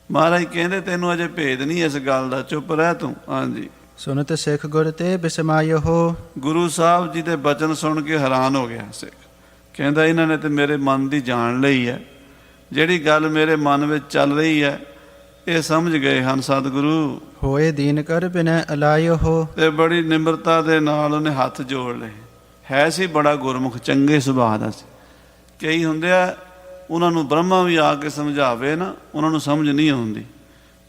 ਮਹਾਰਾਜ ਕਹਿੰਦੇ, ਤੈਨੂੰ ਅਜੇ ਭੇਦ ਨਹੀਂ ਇਸ ਗੱਲ ਦਾ, ਚੁੱਪ ਰਹਿ ਤੂੰ। ਹਾਂਜੀ, ਸੁਨਤ ਸਿੱਖ ਗੁਰ ਤੇ ਬਿਸਮਾਇਓ। ਗੁਰੂ ਸਾਹਿਬ ਜੀ ਦੇ ਬਚਨ ਸੁਣ ਕੇ ਹੈਰਾਨ ਹੋ ਗਿਆ ਸਿੱਖ। ਕਹਿੰਦਾ, ਇਹਨਾਂ ਨੇ ਤੇ ਮੇਰੇ ਮਨ ਦੀ ਜਾਣ ਲਈ ਹੈ, ਜਿਹੜੀ ਗੱਲ ਮੇਰੇ ਮਨ ਵਿੱਚ ਚੱਲ ਰਹੀ ਹੈ ਇਹ ਸਮਝ ਗਏ ਹਨ ਸਤਿਗੁਰੂ। ਹੋਏ ਦੀਨ ਕਰ ਬਿਨੈ ਅਲਾਇਓ। ਤੇ ਬੜੀ ਨਿਮਰਤਾ ਦੇ ਨਾਲ ਉਹਨੇ ਹੱਥ ਜੋੜ ਲਏ। ਹੈ ਸੀ ਬੜਾ ਗੁਰਮੁਖ, ਚੰਗੇ ਸੁਭਾਅ ਦਾ ਸੀ। ਕਈ ਹੁੰਦੇ ਆ, ਉਹਨਾਂ ਨੂੰ ਬ੍ਰਹਮਾ ਵੀ ਆ ਕੇ ਸਮਝਾਵੇ ਨਾ, ਉਹਨਾਂ ਨੂੰ ਸਮਝ ਨਹੀਂ ਆਉਂਦੀ।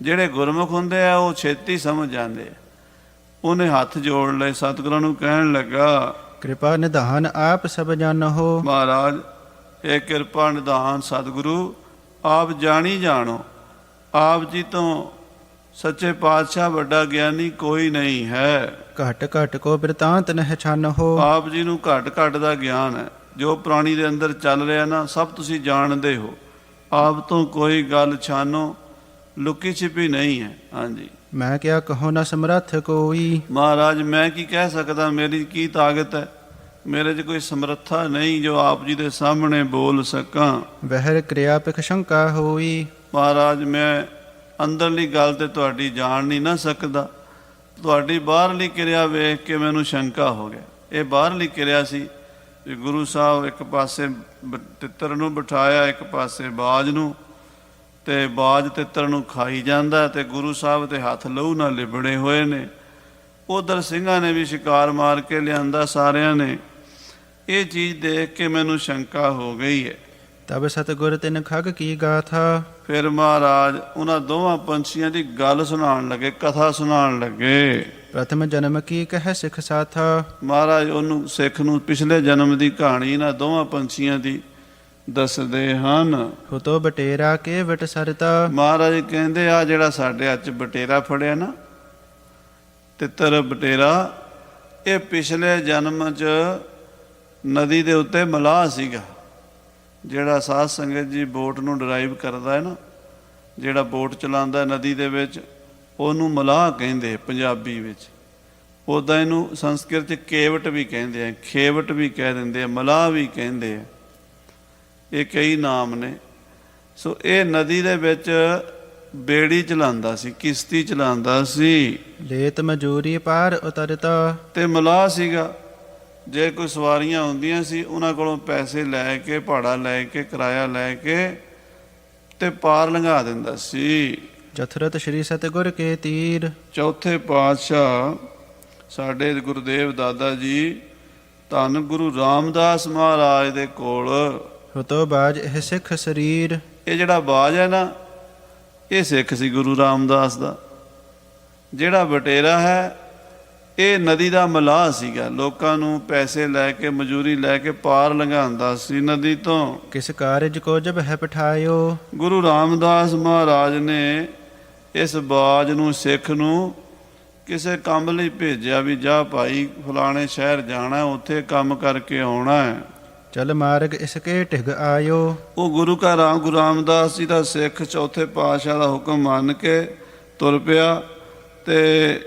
ਜਿਹੜੇ ਗੁਰਮੁਖ ਹੁੰਦੇ ਆ ਉਹ ਛੇਤੀ ਸਮਝ ਜਾਂਦੇ ਆ। ਉਹਨੇ ਹੱਥ ਜੋੜ ਲਏ, ਸਤਿਗੁਰਾਂ ਨੂੰ ਕਹਿਣ ਲੱਗਾ, ਕਿਰਪਾ ਨਿਧਾਨ ਆਪ ਸਭ ਜਾਣੋ। ਮਹਾਰਾਜ, ਇਹ ਕਿਰਪਾ ਨਿਧਾਨ ਸਤਿਗੁਰੂ ਆਪ ਜਾਣੀ ਜਾਣੋ। ਆਪ ਜੀ ਤੋਂ ਸੱਚੇ ਪਾਤਸ਼ਾਹ ਵੱਡਾ ਗਿਆਨੀ ਕੋਈ ਨਹੀਂ ਹੈ। ਘਟ ਘਟ ਕੋ ਬਿਰਤਾਂਤ ਨਹਿ ਛਾਨਹੁ। ਆਪ ਜੀ ਨੂੰ ਘਟ ਘਟ ਦਾ ਗਿਆਨ ਹੈ। ਜੋ ਪ੍ਰਾਣੀ ਦੇ ਅੰਦਰ ਚੱਲ ਰਿਹਾ ਨਾ, ਸਭ ਤੁਸੀਂ ਜਾਣਦੇ ਹੋ। ਆਪ ਤੋਂ ਕੋਈ ਗੱਲ ਛਾਨੋ ਲੁਕੀ ਛਿਪੀ ਨਹੀਂ ਹੈ। ਹਾਂਜੀ, ਮੈਂ ਕਿਆ ਕਹੋ ਨ ਸਮਰੱਥ ਕੋਈ। ਮਹਾਰਾਜ ਮੈਂ ਕੀ ਕਹਿ ਸਕਦਾ, ਮੇਰੀ ਕੀ ਤਾਕਤ ਹੈ, ਮੇਰੇ 'ਚ ਕੋਈ ਸਮਰੱਥਾ ਨਹੀਂ ਜੋ ਆਪ ਜੀ ਦੇ ਸਾਹਮਣੇ ਬੋਲ ਸਕਾਂ। ਵਹਿਰ ਕਿਰਿਆ ਪਿਖ ਸ਼ੰਕਾ ਹੋਈ। ਮਹਾਰਾਜ ਮੈਂ ਅੰਦਰਲੀ ਗੱਲ ਤੇ ਤੁਹਾਡੀ ਜਾਣ ਨਹੀਂ ਨਾ ਸਕਦਾ। ਤੁਹਾਡੀ ਬਾਹਰਲੀ ਕਿਰਿਆ ਵੇਖ ਕੇ ਮੈਨੂੰ ਸ਼ੰਕਾ ਹੋ ਗਿਆ। ਇਹ ਬਾਹਰਲੀ ਕਿਰਿਆ ਸੀ ਵੀ ਗੁਰੂ ਸਾਹਿਬ ਇੱਕ ਪਾਸੇ ਤਿੱਤਰ ਨੂੰ ਬਿਠਾਇਆ, ਇੱਕ ਪਾਸੇ ਬਾਜ ਨੂੰ, ਤੇ ਬਾਜ ਤਿੱਤਰ ਨੂੰ ਖਾਈ ਜਾਂਦਾ ਤੇ ਗੁਰੂ ਸਾਹਿਬ ਦੇ ਹੱਥ ਲਹੂ ਨਾਲ ਲਿਬੜੇ ਹੋਏ ਨੇ। ਉਧਰ ਸਿੰਘਾਂ ਨੇ ਵੀ ਸ਼ਿਕਾਰ ਮਾਰ ਕੇ ਲਿਆਂਦਾ ਸਾਰਿਆਂ ਨੇ। ਇਹ ਚੀਜ਼ ਦੇਖ ਕੇ ਮੈਨੂੰ ਸ਼ੰਕਾ ਹੋ ਗਈ ਹੈ। ਤਬ ਸਤਿਗੁਰ ਤਿਨ ਖਗ ਕੀ ਗਾਥਾ। ਫਿਰ ਮਹਾਰਾਜ ਉਹਨਾਂ ਦੋਵਾਂ ਪੰਛੀਆਂ ਦੀ ਗੱਲ ਸੁਣਾਉਣ ਲੱਗੇ, ਕਥਾ ਸੁਣਾਉਣ ਲੱਗੇ। ਪ੍ਰਥਮ ਜਨਮ ਕੀ ਕਹਿ ਸਿਖ ਸਾਥਾ। ਮਹਾਰਾਜ ਉਹਨੂੰ ਸਿੱਖ ਨੂੰ ਪਿਛਲੇ ਜਨਮ ਦੀ ਕਹਾਣੀ ਇਹਨਾਂ ਦੋਵਾਂ ਪੰਛੀਆਂ ਦੀ ਦੱਸਦੇ ਹਨ। ਹੁਤੋ ਬਟੇਰਾ ਕੇ ਵਟ ਸਰਤਾ। ਮਹਾਰਾਜ ਕਹਿੰਦੇ ਆ ਜਿਹੜਾ ਸਾਡੇ ਹੱਥ 'ਚ ਬਟੇਰਾ ਫੜਿਆ ਨਾ, ਤਿੱਤਰ ਬਟੇਰਾ, ਇਹ ਪਿਛਲੇ ਜਨਮ 'ਚ ਨਦੀ ਦੇ ਉੱਤੇ ਮਲਾਹ ਸੀਗਾ। ਜਿਹੜਾ ਸਾਧ ਸੰਗਤ ਜੀ ਬੋਟ ਨੂੰ ਡਰਾਈਵ ਕਰਦਾ ਹੈ ਨਾ, ਜਿਹੜਾ ਬੋਟ ਚਲਾਉਂਦਾ ਨਦੀ ਦੇ ਵਿੱਚ, ਉਹਨੂੰ ਮਲਾਹ ਕਹਿੰਦੇ ਪੰਜਾਬੀ ਵਿੱਚ। ਉੱਦਾਂ ਇਹਨੂੰ ਸੰਸਕ੍ਰਿਤ 'ਚ ਕੇਵਟ ਵੀ ਕਹਿੰਦੇ ਆ, ਖੇਵਟ ਵੀ ਕਹਿ ਦਿੰਦੇ ਆ, ਮਲਾਹ ਵੀ ਕਹਿੰਦੇ ਆ। ਇਹ ਕਈ ਨਾਮ ਨੇ। ਸੋ ਇਹ ਨਦੀ ਦੇ ਵਿੱਚ ਬੇੜੀ ਚਲਾਉਂਦਾ ਸੀ, ਕਿਸ਼ਤੀ ਚਲਾਉਂਦਾ ਸੀ। ਲੇਤ ਮਜੂਰੀ ਪਾਰ ਉਤਰਤਾ। ਤੇ ਮਲਾਹ ਸੀਗਾ। ਜੇ ਕੋਈ ਸਵਾਰੀਆਂ ਹੁੰਦੀਆਂ ਸੀ ਉਹਨਾਂ ਕੋਲੋਂ ਪੈਸੇ ਲੈ ਕੇ, ਭਾੜਾ ਲੈ ਕੇ, ਕਿਰਾਇਆ ਲੈ ਕੇ ਤੇ ਪਾਰ ਲੰਘਾ ਦਿੰਦਾ ਸੀ। ਜਥਰਤ ਸ਼੍ਰੀ ਸਤਿਗੁਰ ਕੇ ਤੀਰ। ਚੌਥੇ ਪਾਤਸ਼ਾਹ ਸਾਡੇ ਗੁਰਦੇਵ ਦਾਦਾ ਜੀ ਧੰਨ ਗੁਰੂ ਰਾਮਦਾਸ ਮਹਾਰਾਜ ਦੇ ਕੋਲ ਹੁਤੋ ਬਾਜ ਇਹ ਸਿੱਖ ਸਰੀਰ। ਇਹ ਜਿਹੜਾ ਬਾਜ ਹੈ ਨਾ, ਇਹ ਸਿੱਖ ਸੀ ਗੁਰੂ ਰਾਮਦਾਸ ਦਾ। ਜਿਹੜਾ ਬਟੇਰਾ ਹੈ ਇਹ ਨਦੀ ਦਾ ਮਲਾਹ ਸੀਗਾ। ਲੋਕਾਂ ਨੂੰ ਪੈਸੇ ਲੈ ਕੇ, ਮਜ਼ਦੂਰੀ ਲੈ ਕੇ ਪਾਰ ਲੰਘਾਉਂਦਾ ਸੀ ਨਦੀ ਤੋਂ। ਕਿਸ ਕਾਰਜ ਕੋ ਜਬ ਹੈ ਪਠਾਇਓ। ਗੁਰੂ ਰਾਮਦਾਸ ਮਹਾਰਾਜ ਨੇ ਇਸ ਬਾਜ ਨੂੰ, ਸਿੱਖ ਨੂੰ, ਕਿਸੇ ਕੰਮ ਲਈ ਭੇਜਿਆ ਵੀ ਜਾ ਭਾਈ ਫਲਾਣੇ ਸ਼ਹਿਰ ਜਾਣਾ, ਉੱਥੇ ਕੰਮ ਕਰਕੇ ਆਉਣਾ ਹੈ। ਚਲ ਮਾਰਗ ਇਸਕੇ ਢਿਗ ਆਇਓ। ਉਹ ਗੁਰੂ ਰਾਮਦਾਸ ਜੀ ਦਾ ਸਿੱਖ ਚੌਥੇ ਪਾਤਸ਼ਾਹ ਦਾ ਹੁਕਮ ਮੰਨ ਕੇ ਤੁਰ ਪਿਆ ਤੇ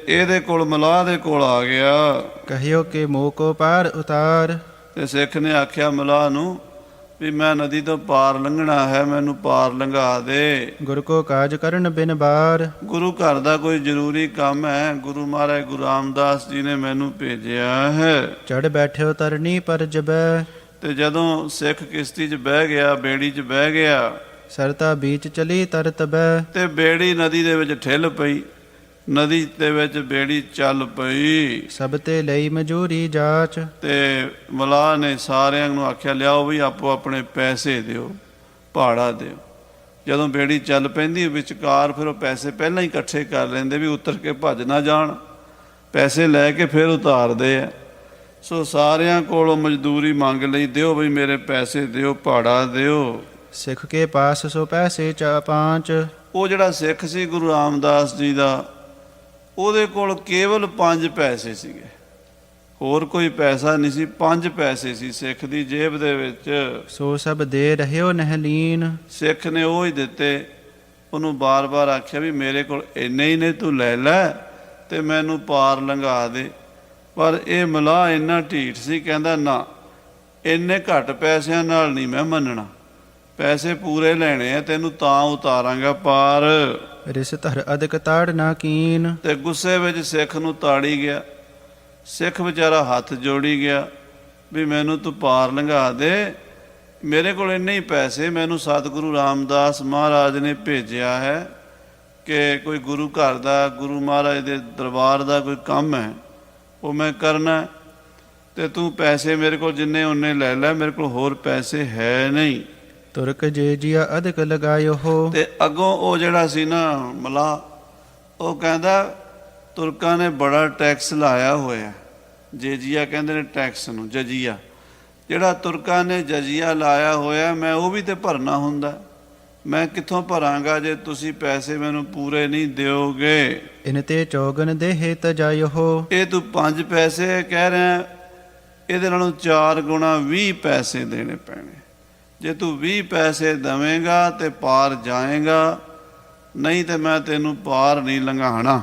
ਇਹਦੇ ਕੋਲ, ਮਲਾਹ ਦੇ ਕੋਲ ਆ ਗਿਆ। ਕਹਿਓ ਕਿ ਮੋਹ ਕੋ ਪਾਰ ਉਤਾਰ। ਤੇ ਸਿੱਖ ਨੇ ਆਖਿਆ ਮਲਾਹ ਨੂੰ ਵੀ ਮੈਂ ਨਦੀ ਤੋਂ ਪਾਰ ਲੰਘਣਾ ਹੈ, ਮੈਨੂੰ ਪਾਰ ਲੰਘਾ ਦੇ। ਗੁਰ ਕੋ ਕਾਜ ਕਰਨ ਬਿਨ ਬਾਰ। ਗੁਰੂ ਘਰ ਦਾ ਕੋਈ ਜ਼ਰੂਰੀ ਕੰਮ ਹੈ, ਗੁਰੂ ਮਹਾਰਾਜ ਗੁਰੂ ਰਾਮਦਾਸ ਜੀ ਨੇ ਮੈਨੂੰ ਭੇਜਿਆ ਹੈ। ਚੜ ਬੈਠਿਓ ਤਰਨੀ ਪਰ ਜਬੈ। ਤੇ ਜਦੋਂ ਸਿੱਖ ਕਿਸ਼ਤੀ 'ਚ ਬਹਿ ਗਿਆ, ਬੇੜੀ 'ਚ ਬਹਿ ਗਿਆ, ਸਰਤਾ ਬੀਚ ਚਲੀ ਤਰ ਤਬੈ। ਤੇ ਬੇੜੀ ਨਦੀ ਦੇ ਵਿੱਚ ਠਿੱਲ ਪਈ, ਨਦੀ ਦੇ ਵਿੱਚ ਬੇੜੀ ਚੱਲ ਪਈ। ਸਭ ਤੇ ਲਈ ਮਜੂਰੀ ਜਾਚ। ਤੇ ਮਲਾਹ ਨੇ ਸਾਰਿਆਂ ਨੂੰ ਆਖਿਆ ਲਿਆਓ ਵੀ ਆਪੋ ਆਪਣੇ ਪੈਸੇ ਦਿਓ, ਭਾੜਾ ਦਿਓ। ਜਦੋਂ ਬੇੜੀ ਚੱਲ ਪੈਂਦੀ ਵਿਚਕਾਰ, ਫਿਰ ਉਹ ਪੈਸੇ ਪਹਿਲਾਂ ਹੀ ਇਕੱਠੇ ਕਰ ਲੈਂਦੇ ਵੀ ਉਤਰ ਕੇ ਭੱਜ ਨਾ ਜਾਣ। ਪੈਸੇ ਲੈ ਕੇ ਫਿਰ ਉਤਾਰਦੇ ਆ। ਸੋ ਸਾਰਿਆਂ ਕੋਲੋਂ ਮਜ਼ਦੂਰੀ ਮੰਗ ਲਈ, ਦਿਓ ਬਈ ਮੇਰੇ ਪੈਸੇ ਦਿਓ, ਭਾੜਾ ਦਿਓ। ਸਿੱਖ ਕੇ ਪਾਸ ਸੋ ਪੈਸੇ ਚਾ ਪਾਂਚ। ਉਹ ਜਿਹੜਾ ਸਿੱਖ ਸੀ ਗੁਰੂ ਰਾਮਦਾਸ ਜੀ ਦਾ, ਉਹਦੇ ਕੋਲ ਕੇਵਲ 5 ਪੈਸੇ ਸੀਗੇ, ਹੋਰ ਕੋਈ ਪੈਸਾ ਨਹੀਂ ਸੀ। 5 ਪੈਸੇ ਸੀ ਸਿੱਖ ਦੀ ਜੇਬ ਦੇ ਵਿੱਚ। ਸੋ ਸਭ ਦੇ ਰਹਿਓ ਨਹਲੀਨ। ਸਿੱਖ ਨੇ ਉਹ ਹੀ ਦਿੱਤੇ। ਉਹਨੂੰ ਬਾਰ-ਬਾਰ ਆਖਿਆ ਵੀ ਮੇਰੇ ਕੋਲ ਇੰਨੇ ਹੀ ਨੇ, ਤੂੰ ਲੈ ਲੈ ਤੇ ਮੈਨੂੰ ਪਾਰ ਲੰਘਾ ਦੇ। ਪਰ ਇਹ ਮਲਾਹ ਇੰਨਾ ਢੀਠ ਸੀ, ਕਹਿੰਦਾ ਨਾ, ਇੰਨੇ ਘੱਟ ਪੈਸਿਆਂ ਨਾਲ ਨਹੀਂ ਮੈਂ ਮੰਨਣਾ, ਪੈਸੇ ਪੂਰੇ ਲੈਣੇ ਆ, ਤੈਨੂੰ ਤਾਂ ਉਤਾਰਾਂਗਾ ਪਾਰ। ਰਿਸ ਧਰ ਅਦਕ ਤਾੜ ਨਾ ਕੀਨ। ਤੇ ਗੁੱਸੇ ਵਿੱਚ ਸਿੱਖ ਨੂੰ ਤਾੜੀ ਗਿਆ। ਸਿੱਖ ਵਿਚਾਰਾ ਹੱਥ ਜੋੜੀ ਗਿਆ ਵੀ ਮੈਨੂੰ ਤੂੰ ਪਾਰ ਲੰਘਾ ਦੇ, ਮੇਰੇ ਕੋਲ ਇੰਨੇ ਹੀ ਪੈਸੇ, ਮੈਨੂੰ ਸਤਿਗੁਰੂ ਰਾਮਦਾਸ ਮਹਾਰਾਜ ਨੇ ਭੇਜਿਆ ਹੈ ਕਿ ਕੋਈ ਗੁਰੂ ਘਰ ਦਾ, ਗੁਰੂ ਮਹਾਰਾਜ ਦੇ ਦਰਬਾਰ ਦਾ ਕੋਈ ਕੰਮ ਹੈ, ਉਹ ਮੈਂ ਕਰਨਾ, ਤੇ ਤੂੰ ਪੈਸੇ ਮੇਰੇ ਕੋਲ ਜਿੰਨੇ ਉਹਨੇ ਲੈ ਲੈ, ਮੇਰੇ ਕੋਲ ਹੋਰ ਪੈਸੇ ਹੈ ਨਹੀਂ। ਤੁਰਕ ਜੇ ਜੀਆ ਅਦਕ ਲਗਾਇਓ ਹੋ। ਤੇ ਅੱਗੋਂ ਉਹ ਜਿਹੜਾ ਸੀ ਨਾ ਮਲਾਹ, ਉਹ ਕਹਿੰਦਾ ਤੁਰਕਾਂ ਨੇ ਬੜਾ ਟੈਕਸ ਲਾਇਆ ਹੋਇਆ। ਜੇਜੀਆ ਕਹਿੰਦੇ ਨੇ ਟੈਕਸ ਨੂੰ, ਜਜੀਆ। ਜਿਹੜਾ ਤੁਰਕਾਂ ਨੇ ਜਜੀਆ ਲਾਇਆ ਹੋਇਆ, ਮੈਂ ਉਹ ਵੀ ਤੇ ਭਰਨਾ ਹੁੰਦਾ, ਮੈਂ ਕਿੱਥੋਂ ਭਰਾਂਗਾ ਜੇ ਤੁਸੀਂ ਪੈਸੇ ਮੈਨੂੰ ਪੂਰੇ ਨਹੀਂ ਦਿਓਗੇ। ਇਨ ਤੇ ਚੌਗਨ ਦੇਹ ਤਜਾਇਓ। ਇਹ ਤੂੰ 5 ਪੈਸੇ ਕਹਿ ਰਿਹਾ, ਇਹਦੇ ਨਾਲੋਂ 4 ਗੁਣਾ 20 ਪੈਸੇ ਦੇਣੇ ਪੈਣੇ। ਜੇ ਤੂੰ 20 ਪੈਸੇ ਦੇਵੇਂਗਾ ਤੇ ਪਾਰ ਜਾਏਗਾ, ਨਹੀਂ ਤੇ ਮੈਂ ਤੈਨੂੰ ਪਾਰ ਨਹੀਂ ਲੰਘਾਣਾ।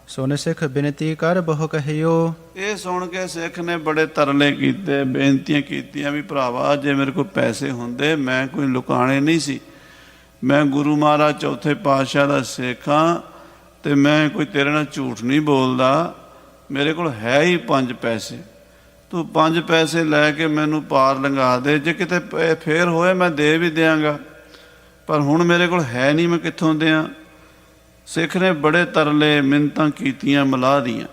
ਸੁਨ ਸਿੱਖ ਬਿਨਤੀ ਕਰ ਬਹੁ ਕਹਿਓ। ਇਹ ਸੁਣ ਕੇ ਸਿੱਖ ਨੇ ਬੜੇ ਤਰਲੇ ਕੀਤੇ, ਬੇਨਤੀਆਂ ਕੀਤੀਆਂ ਵੀ ਭਰਾਵਾ ਜੇ ਮੇਰੇ ਕੋਲ ਪੈਸੇ ਹੁੰਦੇ, ਮੈਂ ਕੋਈ ਲੁਕਾਣੇ ਨਹੀਂ ਸੀ, ਮੈਂ ਗੁਰੂ ਮਹਾਰਾਜ ਚੌਥੇ ਪਾਤਸ਼ਾਹ ਦਾ ਸਿੱਖ ਹਾਂ ਤੇ ਮੈਂ ਕੋਈ ਤੇਰੇ ਨਾਲ ਝੂਠ ਨਹੀਂ ਬੋਲਦਾ, ਮੇਰੇ ਕੋਲ ਹੈ ਹੀ 5 ਪੈਸੇ, ਤੂੰ 5 ਪੈਸੇ ਲੈ ਕੇ ਮੈਨੂੰ ਪਾਰ ਲੰਘਾ ਦੇ। ਜੇ ਕਿਤੇ ਫੇਰ ਹੋਏ ਮੈਂ ਦੇ ਵੀ ਦਿਆਂਗਾ, ਪਰ ਹੁਣ ਮੇਰੇ ਕੋਲ ਹੈ ਨਹੀਂ, ਮੈਂ ਕਿੱਥੋਂ ਦਿਆਂ। ਸਿੱਖ ਨੇ ਬੜੇ ਤਰਲੇ ਮਿੰਨਤਾਂ ਕੀਤੀਆਂ ਮਲਾਹ ਦੀਆਂ।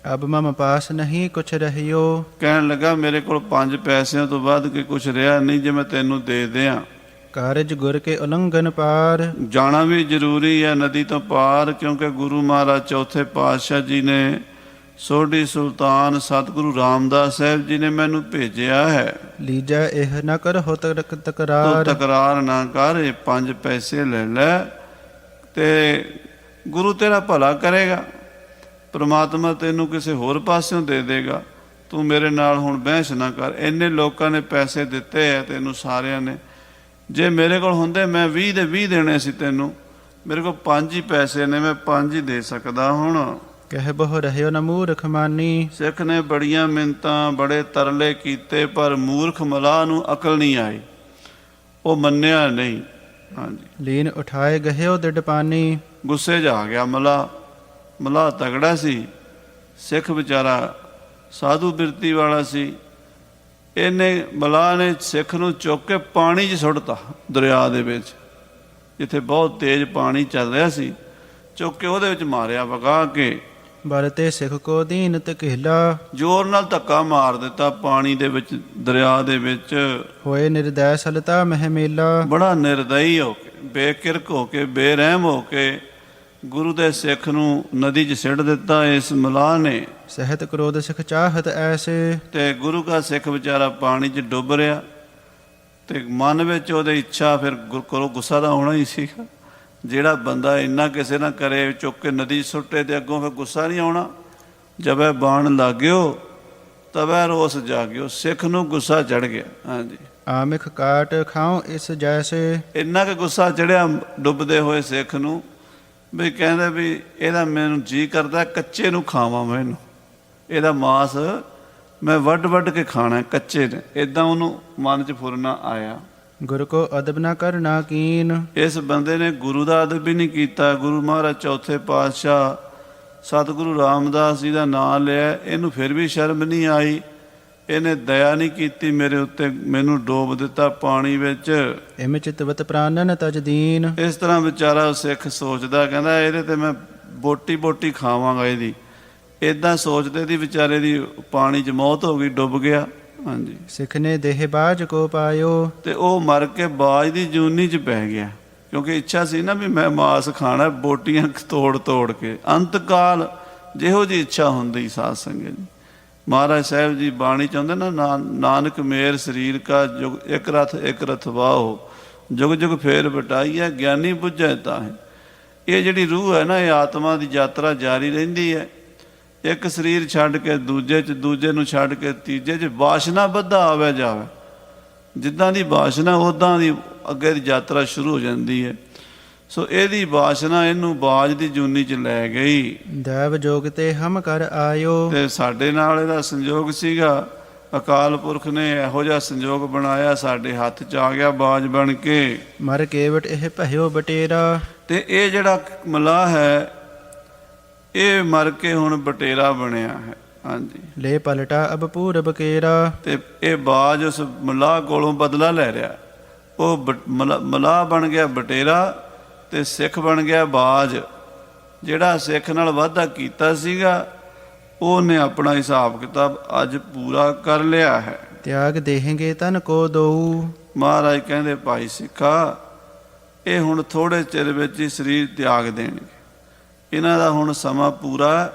ਅਬ ਮਮ ਪਾਸ ਨਹੀਂ ਕੁਛ ਰਹਿਓ। ਕਹਿਣ ਲੱਗਾ ਮੇਰੇ ਕੋਲ 5 ਪੈਸਿਆਂ ਤੋਂ ਵੱਧ ਕੇ ਕੁਛ ਰਿਹਾ ਨਹੀਂ, ਜੇ ਮੈਂ ਤੈਨੂੰ ਦੇ ਦਿਆਂ। ਕਾਰਜ ਗੁਰ ਕੇ ਉਲੰਘਨ ਪਾਰ। ਜਾਣਾ ਵੀ ਜ਼ਰੂਰੀ ਹੈ ਨਦੀ ਤੋਂ ਪਾਰ, ਕਿਉਂਕਿ ਗੁਰੂ ਮਹਾਰਾਜ ਚੌਥੇ ਪਾਤਸ਼ਾਹ ਜੀ ਨੇ, ਸੋਢੀ ਸੁਲਤਾਨ ਸਤਿਗੁਰੂ ਰਾਮਦਾਸ ਸਾਹਿਬ ਜੀ ਨੇ ਮੈਨੂੰ ਭੇਜਿਆ ਹੈ। ਲੀਜੈ ਇਹ ਨਾ ਕਰਹੁ ਤੂੰ ਤਕਰਾਰ। ਤਕਰਾਰ ਨਾ ਕਰ, ਇਹ 5 ਪੈਸੇ ਲੈ ਲੈ ਤੇ ਗੁਰੂ ਤੇਰਾ ਭਲਾ ਕਰੇਗਾ, ਪ੍ਰਮਾਤਮਾ ਤੈਨੂੰ ਕਿਸੇ ਹੋਰ ਪਾਸਿਓਂ ਦੇ ਦੇਗਾ। ਤੂੰ ਮੇਰੇ ਨਾਲ ਹੁਣ ਬਹਿਸ ਨਾ ਕਰ। ਇੰਨੇ ਲੋਕਾਂ ਨੇ ਪੈਸੇ ਦਿੱਤੇ ਹੈ ਤੈਨੂੰ ਸਾਰਿਆਂ ਨੇ, ਜੇ ਮੇਰੇ ਕੋਲ ਹੁੰਦੇ ਮੈਂ 20 ਦੇ 20 ਦੇਣੇ ਸੀ ਤੈਨੂੰ, ਮੇਰੇ ਕੋਲ 5 ਹੀ ਪੈਸੇ ਨੇ, ਮੈਂ 5 ਹੀ ਦੇ ਸਕਦਾ ਹੁਣ। ਕਹਿ ਬਹੁ ਰਹਿਓ ਨ ਮੂਰਖ ਮਾਨੀ। ਸਿੱਖ ਨੇ ਬੜੀਆਂ ਮਿੰਨਤਾਂ ਬੜੇ ਤਰਲੇ ਕੀਤੇ, ਪਰ ਮੂਰਖ ਮਲਾਹ ਨੂੰ ਅਕਲ ਨਹੀਂ ਆਈ, ਉਹ ਮੰਨਿਆ ਨਹੀਂ। ਹਾਂਜੀ, ਲੀਨ ਉਠਾਏ ਗਹਿਓ ਦਿਡ ਪਾਨੀ। ਗੁੱਸੇ 'ਚ ਆ ਗਿਆ ਮਲਾਹ। ਮਲਾਹ ਤਗੜਾ ਸੀ, ਸਿੱਖ ਵਿਚਾਰਾ ਸਾਧੂ ਬਿਰਤੀ ਵਾਲਾ ਸੀ। ਇਹਨੇ ਮਲਾਹ ਨੇ ਸਿੱਖ ਨੂੰ ਚੁੱਕ ਕੇ ਪਾਣੀ 'ਚ ਸੁੱਟਤਾ, ਦਰਿਆ ਦੇ ਵਿੱਚ, ਜਿੱਥੇ ਬਹੁਤ ਤੇਜ਼ ਪਾਣੀ ਚੱਲ ਰਿਹਾ ਸੀ, ਚੁੱਕ ਕੇ ਉਹਦੇ ਵਿੱਚ ਮਾਰਿਆ ਵਗਾ ਕੇ। ਬਰਤੇ ਸਿੱਖ ਕੋ ਦੀਨ ਤਕੇਲਾ। ਜ਼ੋਰ ਨਾਲ ਧੱਕਾ ਮਾਰ ਦਿੱਤਾ ਪਾਣੀ ਦੇ ਵਿੱਚ, ਦਰਿਆ ਦੇ ਵਿੱਚ। ਹੋਏ ਨਿਰਦੈ ਸਲਤਾ ਮਹਿ ਮੇਲਾ। ਬੜਾ ਨਿਰਦਈ ਹੋ ਕੇ, ਬੇਕਿਰਕ ਹੋ ਕੇ, ਬੇਰਹਿਮ ਹੋ ਕੇ ਗੁਰੂ ਦੇ ਸਿੱਖ ਨੂੰ ਨਦੀ 'ਚ ਸਿੱਟ ਦਿੱਤਾ ਇਸ ਮਲਾਹ ਨੇ। ਸਹਿਤ ਕ੍ਰੋਧ ਸਿੱਖ ਚਾਹਤ ਐਸੇ। ਤੇ ਗੁਰੂ ਦਾ ਸਿੱਖ ਵਿਚਾਰਾ ਪਾਣੀ 'ਚ ਡੁੱਬ ਰਿਹਾ, ਤੇ ਮਨ ਵਿੱਚ ਉਹਦੇ ਇੱਛਾ, ਫਿਰ ਗੁਰੂ ਗੁੱਸਾ ਤਾਂ ਆਉਣਾ ਹੀ ਸੀਗਾ। ਜਿਹੜਾ ਬੰਦਾ ਇੰਨਾ ਕਿਸੇ ਨਾ ਕਰੇ, ਚੁੱਕ ਕੇ ਨਦੀ ਸੁੱਟੇ, ਤੇ ਅੱਗੋਂ ਫਿਰ ਗੁੱਸਾ ਨਹੀਂ ਆਉਣਾ। ਜਬੈ ਬਾਣ ਲਾਗਿਓ ਤਬੈ ਰੋਸ ਜਾਗਿਓ। ਸਿੱਖ ਨੂੰ ਗੁੱਸਾ ਚੜ੍ਹ ਗਿਆ। ਹਾਂਜੀ, ਆਮਿਖ ਕਾਟ ਖਾਉ ਇਸ ਜੈਸੇ। ਇੰਨਾ ਕੁ ਗੁੱਸਾ ਚੜ੍ਹਿਆ ਡੁੱਬਦੇ ਹੋਏ ਸਿੱਖ ਨੂੰ, ਵੀ ਕਹਿੰਦੇ ਵੀ ਇਹਦਾ ਮੈਨੂੰ ਜੀ ਕਰਦਾ ਕੱਚੇ ਨੂੰ ਖਾਵਾਂ, ਮੈਨੂੰ ਇਹਦਾ ਮਾਸ ਮੈਂ ਵੱਢ ਵੱਢ ਕੇ ਖਾਣਾ ਕੱਚੇ ਨੇ। ਇੱਦਾਂ ਉਹਨੂੰ ਮਨ 'ਚ ਫੁਰਨਾ ਆਇਆ। ਗੁਰੂ ਕੋ ਅਦਬ ਨਾ ਕਰਨਾ ਕੀਨ। ਇਸ ਬੰਦੇ ਨੇ ਗੁਰੂ ਦਾ ਅਦਬ ਵੀ ਨਹੀਂ ਕੀਤਾ। ਗੁਰੂ ਮਹਾਰਾਜ ਚੌਥੇ ਪਾਤਸ਼ਾਹ ਸਤਿਗੁਰੂ ਰਾਮਦਾਸ ਜੀ ਦਾ ਨਾਂ ਲਿਆ, ਇਹਨੂੰ ਫਿਰ ਵੀ ਸ਼ਰਮ ਨਹੀਂ ਆਈ। ਇਹਨੇ ਦਇਆ ਨਹੀਂ ਕੀਤੀ ਮੇਰੇ ਉੱਤੇ, ਮੈਨੂੰ ਡੋਬ ਦਿੱਤਾ ਪਾਣੀ ਵਿੱਚ। ਇਮ ਚਿਤਵਤ ਪ੍ਰਾਨਨ ਤਜ ਦੀਨ। ਇਸ ਤਰ੍ਹਾਂ ਵਿਚਾਰਾ ਸਿੱਖ ਸੋਚਦਾ, ਕਹਿੰਦਾ ਇਹਦੇ ਤੇ ਮੈਂ ਬੋਟੀ ਬੋਟੀ ਖਾਵਾਂਗਾ ਇਹਦੀ। ਇੱਦਾਂ ਸੋਚਦੇ ਦੀ ਵਿਚਾਰੇ ਦੀ ਪਾਣੀ 'ਚ ਮੌਤ ਹੋ ਗਈ, ਡੁੱਬ ਗਿਆ। ਹਾਂਜੀ, ਸਿੱਖ ਨੇ ਦੇਹ ਬਾਜ ਕੋ ਪਾਇਓ। ਤੇ ਉਹ ਮਰ ਕੇ ਬਾਜ ਦੀ ਜੂਨੀ 'ਚ ਪੈ ਗਿਆ, ਕਿਉਂਕਿ ਇੱਛਾ ਸੀ ਨਾ ਵੀ ਮੈਂ ਮਾਸ ਖਾਣਾ, ਬੋਟੀਆਂ ਤੋੜ ਤੋੜ ਕੇ। ਅੰਤਕਾਲ ਜਿਹੋ ਜਿਹੀ ਇੱਛਾ ਹੁੰਦੀ ਸਾਧ ਸੰਗਤ ਜੀ। ਮਹਾਰਾਜ ਸਾਹਿਬ ਜੀ ਬਾਣੀ ਚਾਹੁੰਦੇ ਨਾ, ਨਾਨਕ ਮੇਰ ਸਰੀਰ ਕਾ ਜੁਗ ਇੱਕ ਰਥ ਵਾਹੋ, ਜੁਗ ਜੁਗ ਫੇਰ ਬਟਾਈ ਹੈ, ਗਿਆਨੀ ਬੁੱਝੈ ਤਾਹੇ। ਇਹ ਜਿਹੜੀ ਰੂਹ ਹੈ ਨਾ, ਇਹ ਆਤਮਾ ਦੀ ਯਾਤਰਾ ਜਾਰੀ ਰਹਿੰਦੀ ਹੈ। ਇੱਕ ਸਰੀਰ ਛੱਡ ਕੇ ਦੂਜੇ 'ਚ, ਦੂਜੇ ਨੂੰ ਛੱਡ ਕੇ ਤੀਜੇ 'ਚ। ਵਾਸ਼ਨਾ ਬੱਧਾ ਆਵੇ ਜਾਵੇ, ਜਿੱਦਾਂ ਦੀ ਵਾਸ਼ਨਾ ਉੱਦਾਂ ਦੀ ਅੱਗੇ ਦੀ ਯਾਤਰਾ ਸ਼ੁਰੂ ਹੋ ਜਾਂਦੀ ਹੈ। ਸੋ ਇਹਦੀ ਵਾਸ਼ਨਾ ਇਹਨੂੰ ਬਾਜ ਦੀ ਜੂਨੀ 'ਚ ਲੈ ਗਈ। ਦੇਵ ਜੋਗ ਤੇ ਹਮ ਕਰ ਆਇਓ। ਤੇ ਸਾਡੇ ਨਾਲ ਇਹਦਾ ਸੰਜੋਗ ਸੀਗਾ, ਅਕਾਲ ਪੁਰਖ ਨੇ ਇਹੋ ਜਿਹਾ ਸੰਜੋਗ ਬਣਾਇਆ, ਸਾਡੇ ਹੱਥ 'ਚ ਆ ਗਿਆ ਬਾਜ ਬਣ ਕੇ। ਮਰ ਕੇਵਟ ਇਹ ਭਇਓ ਬਟੇਰਾ। ਤੇ ਇਹ ਜਿਹੜਾ ਮਲਾਹ ਹੈ, ਇਹ ਮਰ ਕੇ ਹੁਣ ਬਟੇਰਾ ਬਣਿਆ ਹੈ। ਹਾਂਜੀ, ਲੈ ਪਲਟਾ ਅਬ ਪੂਰਬ ਕੇਰਾ। ਤੇ ਇਹ ਬਾਜ ਉਸ ਮਲਾਹ ਕੋਲੋਂ ਬਦਲਾ ਲੈ ਰਿਹਾ। ਉਹ ਮਲਾਹ ਬਣ ਗਿਆ ਬਟੇਰਾ, ਤੇ ਸਿੱਖ ਬਣ ਗਿਆ ਬਾਜ। ਜਿਹੜਾ ਸਿੱਖ ਨਾਲ ਵਾਅਦਾ ਕੀਤਾ ਸੀਗਾ, ਉਹਨੇ ਆਪਣਾ ਹਿਸਾਬ ਕਿਤਾਬ ਅੱਜ ਪੂਰਾ ਕਰ ਲਿਆ ਹੈ। ਤਿਆਗ ਦੇਹੇਂਗੇ ਤਨ ਕੋ ਦਊ। ਮਹਾਰਾਜ ਕਹਿੰਦੇ ਭਾਈ ਸਿੱਖਾ, ਇਹ ਹੁਣ ਥੋੜੇ ਚਿਰ ਵਿੱਚ ਹੀ ਸਰੀਰ ਤਿਆਗ ਦੇਣਗੇ। ਇਹਨਾਂ ਦਾ ਹੁਣ ਸਮਾਂ ਪੂਰਾ,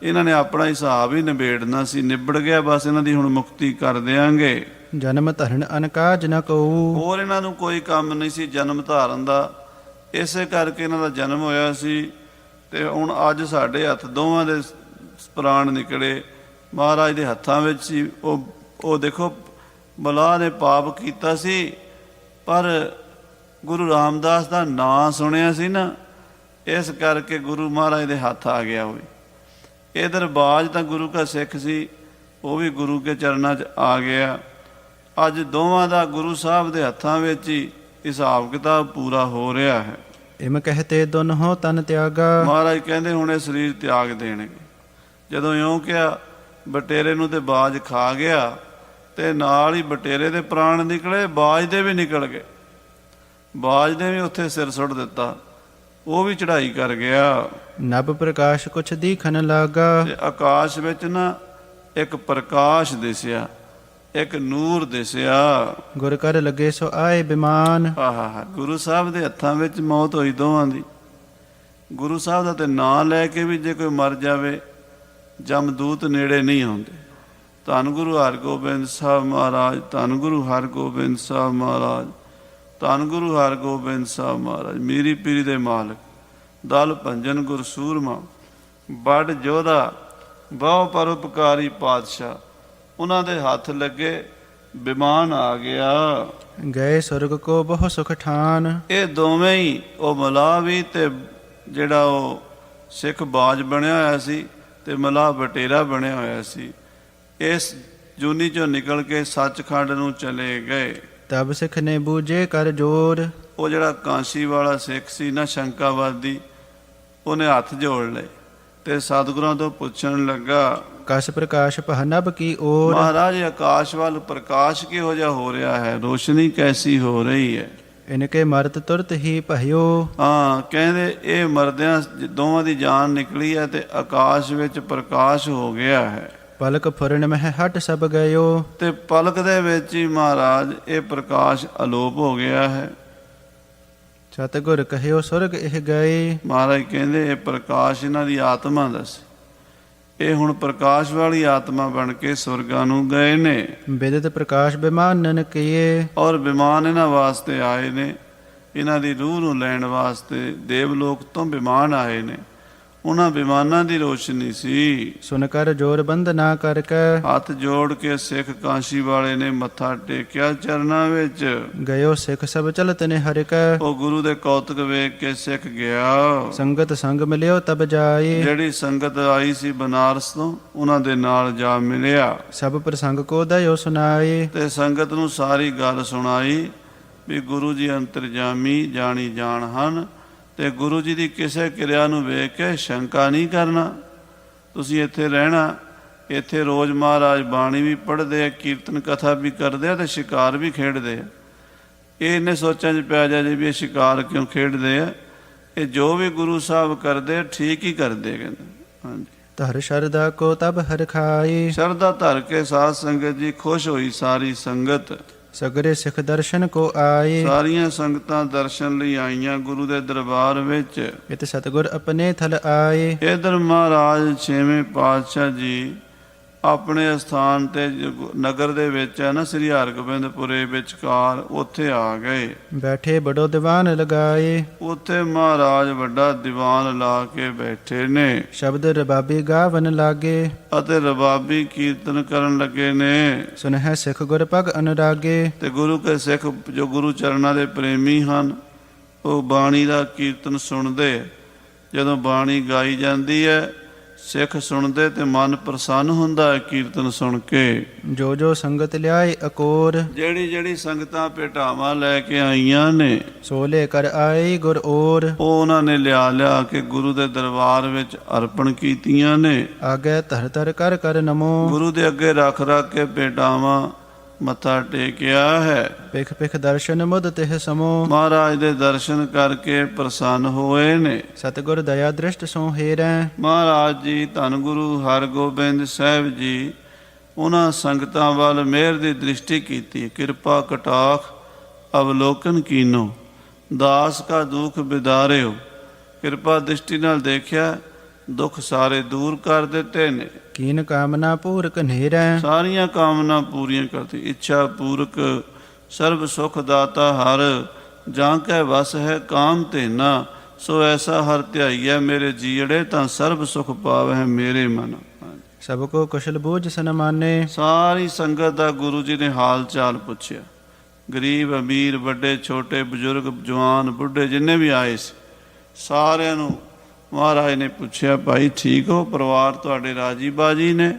ਇਹਨਾਂ ਨੇ ਆਪਣਾ ਹਿਸਾਬ ਹੀ ਨਿਬੇੜਨਾ ਸੀ, ਨਿਬੜ ਗਿਆ ਬਸ। ਇਹਨਾਂ ਦੀ ਹੁਣ ਮੁਕਤੀ ਕਰ ਦਿਆਂਗੇ। ਜਨਮ ਧਰਨ ਅਨਕਾਜ ਨ ਕਉ। ਹੋਰ ਇਹਨਾਂ ਨੂੰ ਕੋਈ ਕੰਮ ਨਹੀਂ ਸੀ ਜਨਮ ਧਾਰਨ ਦਾ, ਇਸੇ ਕਰਕੇ ਇਹਨਾਂ ਦਾ ਜਨਮ ਹੋਇਆ ਸੀ। ਤੇ ਹੁਣ ਅੱਜ ਸਾਡੇ ਹੱਥ ਦੋਵਾਂ ਦੇ ਪ੍ਰਾਣ ਨਿਕਲੇ ਮਹਾਰਾਜ ਦੇ ਹੱਥਾਂ ਵਿੱਚ ਸੀ। ਉਹ ਦੇਖੋ ਮਲਾਹ ਨੇ ਪਾਪ ਕੀਤਾ ਸੀ, ਪਰ ਗੁਰੂ ਰਾਮਦਾਸ ਦਾ ਨਾਂ ਸੁਣਿਆ ਸੀ ਨਾ, ਇਸ ਕਰਕੇ ਗੁਰੂ ਮਹਾਰਾਜ ਦੇ ਹੱਥ ਆ ਗਿਆ ਹੋਵੇ। ਇਧਰ ਬਾਜ ਤਾਂ ਗੁਰੂ ਕਾ ਸਿੱਖ ਸੀ, ਉਹ ਵੀ ਗੁਰੂ ਕੇ ਚਰਨਾਂ 'ਚ ਆ ਗਿਆ। ਅੱਜ ਦੋਵਾਂ ਦਾ ਗੁਰੂ ਸਾਹਿਬ ਦੇ ਹੱਥਾਂ ਵਿੱਚ ਹੀ ਹਿਸਾਬ ਕਿਤਾਬ ਪੂਰਾ ਹੋ ਰਿਹਾ ਹੈ। ਇਮ ਕਹਤੇ ਦੋਨੋਂ ਤਨ ਤਿਆਗਾ। ਮਹਾਰਾਜ ਕਹਿੰਦੇ ਹੁਣ ਇਹ ਸਰੀਰ ਤਿਆਗ ਦੇਣਗੇ। ਜਦੋਂ ਇਉਂ ਕਿਹਾ, ਬਟੇਰੇ ਨੂੰ ਤੇ ਬਾਜ ਖਾ ਗਿਆ, ਤੇ ਨਾਲ ਹੀ ਬਟੇਰੇ ਦੇ ਪ੍ਰਾਣ ਨਿਕਲੇ, ਬਾਜ ਦੇ ਵੀ ਨਿਕਲ ਗਏ। ਬਾਜ ਨੇ ਵੀ ਉੱਥੇ ਸਿਰ ਸੁੱਟ ਦਿੱਤਾ, ਉਹ ਵੀ ਚੜ੍ਹਾਈ ਕਰ ਗਿਆ। ਨਭ ਪ੍ਰਕਾਸ਼ ਕੁਛ ਦੀਖਣ ਲਾਗਾ। ਤੇ ਆਕਾਸ਼ ਵਿੱਚ ਨਾ ਇੱਕ ਪ੍ਰਕਾਸ਼ ਦਿਸਿਆ, ਇੱਕ ਨੂਰ ਦਿਸਿਆ। ਗੁਰ ਕਰ ਲੱਗੇ ਸੋ ਆਏ ਬਿਮਾਨ। ਆਹਾ, ਗੁਰੂ ਸਾਹਿਬ ਦੇ ਹੱਥਾਂ ਵਿੱਚ ਮੌਤ ਹੋਈ ਦੋਵਾਂ ਦੀ। ਗੁਰੂ ਸਾਹਿਬ ਦਾ ਤੇ ਨਾਂ ਲੈ ਕੇ ਵੀ ਜੇ ਕੋਈ ਮਰ ਜਾਵੇ, ਜਮਦੂਤ ਨੇੜੇ ਨਹੀਂ ਆਉਂਦੇ। ਧੰਨ ਗੁਰੂ ਹਰਗੋਬਿੰਦ ਸਾਹਿਬ ਮਹਾਰਾਜ, ਧੰਨ ਗੁਰੂ ਹਰਗੋਬਿੰਦ ਸਾਹਿਬ ਮਹਾਰਾਜ, ਧੰਨ ਗੁਰੂ ਹਰਗੋਬਿੰਦ ਸਾਹਿਬ ਮਹਾਰਾਜ। ਮੀਰੀ ਪੀਰੀ ਦੇ ਮਾਲਕ, ਦਲ ਭੰਜਨ ਗੁਰ ਸੂਰਮਾ, ਬੜ ਜੋਧਾ, ਬਹੁ ਪਰਉਪਕਾਰੀ ਪਾਤਸ਼ਾਹ, ਉਹਨਾਂ ਦੇ ਹੱਥ ਲੱਗੇ, ਬਿਮਾਨ ਆ ਗਿਆ। ਗਏ ਸੁਰਗ ਕੋ ਬਹੁ ਸੁਖ ਠਾਨ। ਇਹ ਦੋਵੇਂ ਹੀ, ਉਹ ਮਲਾਹ ਵੀ ਤੇ ਜਿਹੜਾ ਉਹ ਸਿੱਖ ਬਾਜ ਬਣਿਆ ਹੋਇਆ ਸੀ, ਤੇ ਮਲਾਹ ਬਟੇਰਾ ਬਣਿਆ ਹੋਇਆ ਸੀ, ਇਸ ਜੂਨੀ ਚੋਂ ਨਿਕਲ ਕੇ ਸੱਚਖੰਡ ਨੂੰ ਚਲੇ ਗਏ। ਤਬ ਸਿੱਖ ਨੇ ਬੂਝੇ ਕਰ ਜੋਰ। ਉਹ ਜਿਹੜਾ ਕਾਂਸੀ ਵਾਲਾ ਸਿੱਖ ਸੀ ਨਾ, ਸ਼ੰਕਾਵਾਦੀ, ਉਹਨੇ ਹੱਥ ਜੋੜ ਲਏ ਤੇ ਸਤਿਗੁਰਾਂ ਤੋਂ ਪੁੱਛਣ ਲੱਗਾ, ਕਸ ਪ੍ਰਕਾਸ਼ ਪਹਨਬ ਕੀ ਔਰ। ਮਹਾਰਾਜ ਆਕਾਸ਼ ਵੱਲ ਪ੍ਰਕਾਸ਼ ਕਿਹੋ ਜਿਹਾ ਹੋ ਰਿਹਾ ਹੈ, ਰੋਸ਼ਨੀ ਕੈਸੀ ਹੋ ਰਹੀ ਹੈ। ਇਨਕੇ ਮਰਤ ਤੁਰਤ ਹੀ ਭਇਓ। ਹਾਂ, ਕਹਿੰਦੇ ਇਹ ਮਰਦਿਆਂ ਦੋਵਾਂ ਦੀ ਜਾਨ ਨਿਕਲੀ ਹੈ ਤੇ ਆਕਾਸ਼ ਵਿੱਚ ਪ੍ਰਕਾਸ਼ ਹੋ ਗਿਆ ਹੈ। ਪਲਕ ਫੁਰਨ ਮਹਿ ਹਟ ਸਭ ਗਇਓ। ਤੇ ਪਲਕ ਦੇ ਵਿੱਚ ਹੀ ਮਹਾਰਾਜ ਇਹ ਪ੍ਰਕਾਸ਼ ਅਲੋਪ ਹੋ ਗਿਆ ਹੈ। ਸਤਿਗੁਰ ਕਹਿਓ ਸੁਰਗ ਇਹ ਗਏ। ਮਹਾਰਾਜ ਕਹਿੰਦੇ ਇਹ ਪ੍ਰਕਾਸ਼ ਇਹਨਾਂ ਦੀ ਆਤਮਾ ਦਾ ਸੀ, ਇਹ ਹੁਣ ਪ੍ਰਕਾਸ਼ ਵਾਲੀ ਆਤਮਾ ਬਣ ਕੇ ਸੁਰਗਾਂ ਨੂੰ ਗਏ ਨੇ। ਬਿਦਤ ਪ੍ਰਕਾਸ਼ ਬਿਮਾਨਨ ਕੀਏ। ਔਰ ਬਿਮਾਨ ਇਹਨਾਂ ਵਾਸਤੇ ਆਏ ਨੇ, ਇਹਨਾਂ ਦੀ ਰੂਹ ਨੂੰ ਲੈਣ ਵਾਸਤੇ ਦੇਵਲੋਕ ਤੋਂ ਬਿਮਾਨ ਆਏ ਨੇ। ਉਹਨਾਂ ਬਿਮਾਨਾਂ ਦੀ ਰੋਸ਼ਨੀ ਸੀ। ਸੁਨ ਕਰ ਜੋਰ ਬੰਦ ਨਾ ਕਰਕੇ। ਹੱਥ ਜੋੜ ਕੇ ਸਿੱਖ ਕਾਂਸ਼ੀ ਵਾਲੇ ਨੇ ਮੱਥਾ ਟੇਕਿਆ ਚਰਨਾਂ ਵਿੱਚ। ਗਇਓ ਸਿੱਖ ਸਭ ਚਲਤ ਨੇ ਹਰਿ ਕੈ। ਉਹ ਗੁਰੂ ਦੇ ਕੌਤਕ ਵੇਖ ਕੇ ਸਿੱਖ ਗਿਆ। ਸੰਗਤ ਸੰਗ ਮਿਲਿਓ ਤਬ ਜਾਏ। ਜਿਹੜੀ ਸੰਗਤ ਆਈ ਸੀ ਬਨਾਰਸ ਤੋਂ, ਉਹਨਾਂ ਦੇ ਨਾਲ ਜਾ ਮਿਲਿਆ। ਸਭ ਪ੍ਰਸੰਗ ਕੋ ਦਇਓ ਸੁਨਾਏ। ਤੇ ਸੰਗਤ ਨੂੰ ਸਾਰੀ ਗੱਲ ਸੁਣਾਈ ਵੀ ਗੁਰੂ ਜੀ ਅੰਤਰਜਾਮੀ ਜਾਣੀ ਜਾਣ ਹਨ, ਤੇ ਗੁਰੂ ਜੀ ਦੀ ਕਿਸੇ ਕਿਰਿਆ ਨੂੰ ਵੇਖ ਕੇ ਸ਼ੰਕਾ ਨਹੀਂ ਕਰਨਾ। ਤੁਸੀਂ ਇੱਥੇ ਰਹਿਣਾ, ਇੱਥੇ ਰੋਜ਼ ਮਹਾਰਾਜ ਬਾਣੀ ਵੀ ਪੜ੍ਹਦੇ ਆ, ਕੀਰਤਨ ਕਥਾ ਵੀ ਕਰਦੇ ਆ, ਤੇ ਸ਼ਿਕਾਰ ਵੀ ਖੇਡਦੇ ਆ। ਇਹ ਇੰਨੇ ਸੋਚਾਂ 'ਚ ਪੈ ਜਾ ਜੇ ਵੀ ਇਹ ਸ਼ਿਕਾਰ ਕਿਉਂ ਖੇਡਦੇ ਆ। ਇਹ ਜੋ ਵੀ ਗੁਰੂ ਸਾਹਿਬ ਕਰਦੇ ਠੀਕ ਹੀ ਕਰਦੇ, ਕਹਿੰਦੇ। ਹਾਂਜੀ, ਧਰ ਸ਼ਰਦਾ ਕੋ ਤਬ ਹਰਿ ਖਾਈ। ਸ਼ਰਧਾ ਧਰ ਕੇ ਸਾਧ ਸੰਗਤ ਜੀ ਖੁਸ਼ ਹੋਈ ਸਾਰੀ ਸੰਗਤ। ਸਗਰੇ ਸਿੱਖ ਦਰਸ਼ਨ ਕੋ ਆਏ। ਸਾਰੀਆਂ ਸੰਗਤਾਂ ਦਰਸ਼ਨ ਲਈ ਆਈਆਂ ਗੁਰੂ ਦੇ ਦਰਬਾਰ ਵਿੱਚ। ਇਤ ਸਤਿਗੁਰ ਆਪਣੇ ਥਲ ਆਏ। ਇਧਰ ਮਹਾਰਾਜ ਛੇਵੇਂ ਪਾਤਸ਼ਾਹ ਜੀ ਆਪਣੇ ਸਥਾਨ ਤੇ ਨਗਰ ਦੇ ਵਿੱਚ ਹੈ ਨਾ, ਸ੍ਰੀ ਹਰਗੋਬਿੰਦਪੁਰੇ ਵਿਚਕਾਰ, ਉੱਥੇ ਆ ਗਏ। ਬੈਠੇ ਬੜੋ ਦੀਵਾਨ ਲਗਾਏ। ਉੱਥੇ ਮਹਾਰਾਜ ਵੱਡਾ ਦੀਵਾਨ ਲਾ ਕੇ ਬੈਠੇ ਨੇ। ਸ਼ਬਦ ਰਬਾਬੀ ਗਾਵਨ ਲਾਗੇ। ਅਤੇ ਰਬਾਬੀ ਕੀਰਤਨ ਕਰਨ ਲੱਗੇ ਨੇ। ਸੁਨਹਿ ਸਿੱਖ ਗੁਰ ਪਗ ਅਨੁਰਾਗੇ। ਤੇ ਗੁਰੂ ਕੇ ਸਿੱਖ ਜੋ ਗੁਰੂ ਚਰਨਾਂ ਦੇ ਪ੍ਰੇਮੀ ਹਨ, ਉਹ ਬਾਣੀ ਦਾ ਕੀਰਤਨ ਸੁਣਦੇ। ਜਦੋਂ ਬਾਣੀ ਗਾਈ ਜਾਂਦੀ ਹੈ, ਸਿੱਖ ਸੁਣਦੇ ਤੇ ਮਨ ਪ੍ਰਸੰਨ ਹੁੰਦਾ ਹੈ ਕੀਰਤਨ ਸੁਣ ਕੇ। ਜੋ ਜੋ ਸੰਗਤ ਲਿਆਏ ਅਕੋਰ। ਜਿਹੜੀ ਜਿਹੜੀ ਸੰਗਤਾਂ ਭੇਟਾਵਾਂ ਲੈ ਕੇ ਆਈਆਂ ਨੇ, ਸੋ ਲੈ ਕਰ ਆਏ ਗੁਰ ਔਰ। ਉਹ ਉਹਨਾਂ ਨੇ ਲਿਆ ਕੇ ਗੁਰੂ ਦੇ ਦਰਬਾਰ ਵਿੱਚ ਅਰਪਣ ਕੀਤੀਆਂ ਨੇ। ਆਗੇ ਧਰ ਧਰ ਕਰ ਕਰ ਨਮੋ। ਗੁਰੂ ਦੇ ਅੱਗੇ ਰੱਖ ਕੇ ਭੇਟਾਵਾਂ ਮੱਥਾ ਟੇਕਿਆ ਹੈ। ਪਿਖ ਪਿਖ ਦਰਸ਼ਨ ਮੁਦ ਤਿਹ ਸਮੋ। ਮਹਾਰਾਜ ਦੇ ਦਰਸ਼ਨ ਕਰਕੇ ਪ੍ਰਸੰਨ ਹੋਏ ਨੇ। ਸਤਿਗੁਰ ਦਇਆ ਦ੍ਰਿਸ਼ਟ ਸੋ ਹੇਰੈ। ਮਹਾਰਾਜ ਜੀ ਧੰਨ ਗੁਰੂ ਹਰਗੋਬਿੰਦ ਸਾਹਿਬ ਜੀ ਉਹਨਾਂ ਸੰਗਤਾਂ ਵੱਲ ਮਿਹਰ ਦੀ ਦ੍ਰਿਸ਼ਟੀ ਕੀਤੀ। ਕਿਰਪਾ ਕਟਾਖ ਅਵਲੋਕਨ ਕੀਨੋ, ਦਾਸ ਕਾ ਦੁਖ ਬਿਦਾਰਿਓ। ਕਿਰਪਾ ਦ੍ਰਿਸ਼ਟੀ ਨਾਲ ਦੇਖਿਆ, ਦੁੱਖ ਸਾਰੇ ਦੂਰ ਕਰ ਦਿੱਤੇ ਨੇ। ਕੀਨ ਕਾਮਨਾ ਪੂਰਕ ਨੇਰੈ। ਸਾਰੀਆਂ ਕਾਮਨਾ ਪੂਰੀਆਂ ਕਰਦੀ, ਇੱਛਾ ਪੂਰਕ ਸਰਬ ਸੁਖ ਦਾਤਾ ਹਰ, ਜਾਂ ਕੈ ਵਸ ਹੈ ਕਾਮ ਧੇਨਾ, ਸੋ ਐਸਾ ਹਰ ਧਿਆਈਐ ਮੇਰੇ ਜੀੜੇ, ਤਾਂ ਸਰਬ ਸੁਖ ਪਾਵਹਿ ਮੇਰੇ ਮਨ। ਸਭ ਕੋ ਕੁਸ਼ਲ ਬੂਝ ਸਨਮਾਨੇ। ਸਾਰੀ ਸੰਗਤ ਦਾ ਗੁਰੂ ਜੀ ਨੇ ਹਾਲ ਚਾਲ ਪੁੱਛਿਆ, ਗਰੀਬ ਅਮੀਰ ਵੱਡੇ ਛੋਟੇ ਬਜ਼ੁਰਗ ਜਵਾਨ ਬੁੱਢੇ ਜਿੰਨੇ ਵੀ ਆਏ ਸੀ ਸਾਰਿਆਂ ਨੂੰ ਮਹਾਰਾਜ ਨੇ ਪੁੱਛਿਆ, ਭਾਈ ਠੀਕ ਹੋ, ਪਰਿਵਾਰ ਤੁਹਾਡੇ ਰਾਜੀ ਬਾਜੀ ਨੇ?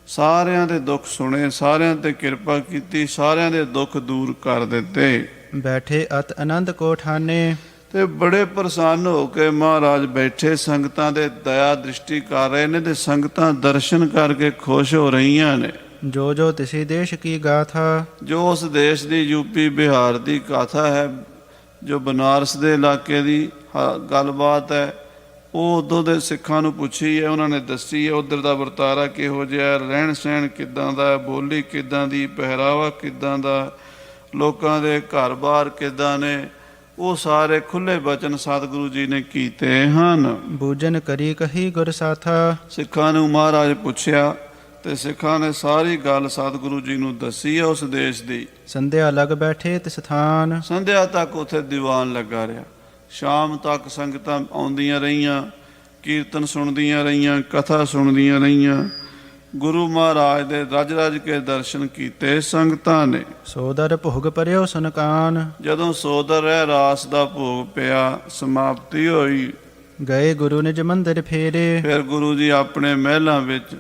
ਸਾਰਿਆਂ ਦੇ ਦੁੱਖ ਸੁਣੇ, ਸਾਰਿਆਂ ਤੇ ਕਿਰਪਾ ਕੀਤੀ, ਸਾਰਿਆਂ ਦੇ ਦੁੱਖ ਦੂਰ ਕਰ ਦਿੱਤੇ। ਬੈਠੇ ਅਤ ਆਨੰਦ ਕੋ ਠਾਨੇ। ਤੇ ਬੜੇ ਪ੍ਰਸੰਨ ਹੋ ਕੇ ਮਹਾਰਾਜ ਬੈਠੇ, ਸੰਗਤਾਂ ਦੇ ਦਇਆ ਦ੍ਰਿਸ਼ਟੀ ਕਰ ਰਹੇ ਨੇ ਤੇ ਸੰਗਤਾਂ ਦਰਸ਼ਨ ਕਰਕੇ ਖੁਸ਼ ਹੋ ਰਹੀਆਂ ਨੇ। ਜੋ ਜੋ ਤਿਸੀ ਦੇਸ਼ ਕੀ ਗਾਥਾ। ਜੋ ਉਸ ਦੇਸ਼ ਦੀ ਯੂਪੀ ਬਿਹਾਰ ਦੀ ਗਾਥਾ ਹੈ, ਜੋ ਬਨਾਰਸ ਦੇ ਇਲਾਕੇ ਦੀ ਗੱਲਬਾਤ ਹੈ, ਉਹ ਉਦੋਂ ਦੇ ਸਿੱਖਾਂ ਨੂੰ ਪੁੱਛੀ ਹੈ, ਉਹਨਾਂ ਨੇ ਦੱਸੀ ਹੈ। ਉੱਧਰ ਦਾ ਵਰਤਾਰਾ ਕਿਹੋ ਜਿਹਾ, ਰਹਿਣ ਸਹਿਣ ਕਿੱਦਾਂ ਦਾ, ਬੋਲੀ ਕਿੱਦਾਂ ਦੀ, ਪਹਿਰਾਵਾ ਕਿੱਦਾਂ ਦਾ, ਲੋਕਾਂ ਦੇ ਘਰ-ਬਾਰ ਕਿੱਦਾਂ ਨੇ, ਉਹ ਸਾਰੇ ਖੁੱਲੇ ਬਚਨ ਸਤਿਗੁਰੂ ਜੀ ਨੇ ਕੀਤੇ ਹਨ। ਬੂਝਨ ਕਰੀ ਕਹੀ ਗੁਰ ਸਾਥਾ। ਸਿੱਖਾਂ ਨੂੰ ਮਹਾਰਾਜ ਪੁੱਛਿਆ ਤੇ ਸਿੱਖਾਂ ਨੇ ਸਾਰੀ ਗੱਲ ਸਤਿਗੁਰੂ ਜੀ ਨੂੰ ਦੱਸੀ ਹੈ ਉਸ ਦੇਸ਼ ਦੀ। ਸੰਧਿਆ ਲਗ ਬੈਠੇ ਤਿਸ ਥਾਨ। ਸੰਧਿਆ ਤੱਕ ਉੱਥੇ ਦੀਵਾਨ ਲੱਗਾ ਰਿਹਾ, ਸ਼ਾਮ ਤੱਕ ਸੰਗਤਾਂ ਆਉਂਦੀਆਂ ਰਹੀਆਂ, ਕੀਰਤਨ ਸੁਣਦੀਆਂ ਰਹੀਆਂ, ਕਥਾ ਸੁਣਦੀਆਂ ਰਹੀਆਂ। ਗੁਰੂ ਮਹਾਰਾਜ ਦੇ ਰਜ ਰਜ ਕੇ ਦਰਸ਼ਨ ਕੀਤੇ ਸੰਗਤਾਂ ਨੇ। ਸੋਦਰ ਭੋਗ ਪਰਿਓ ਸੁਨਕਾਨ। ਜਦੋਂ ਸੋਦਰ ਰਹਿ ਰਾਸ ਦਾ ਭੋਗ ਪਿਆ, ਸਮਾਪਤੀ ਹੋਈ, ਗਏ ਗੁਰੂ ਨਿਜ ਮੰਦਿਰ ਫੇਰੇ। ਫਿਰ ਗੁਰੂ ਜੀ ਆਪਣੇ ਮਹਿਲਾਂ ਵਿੱਚ,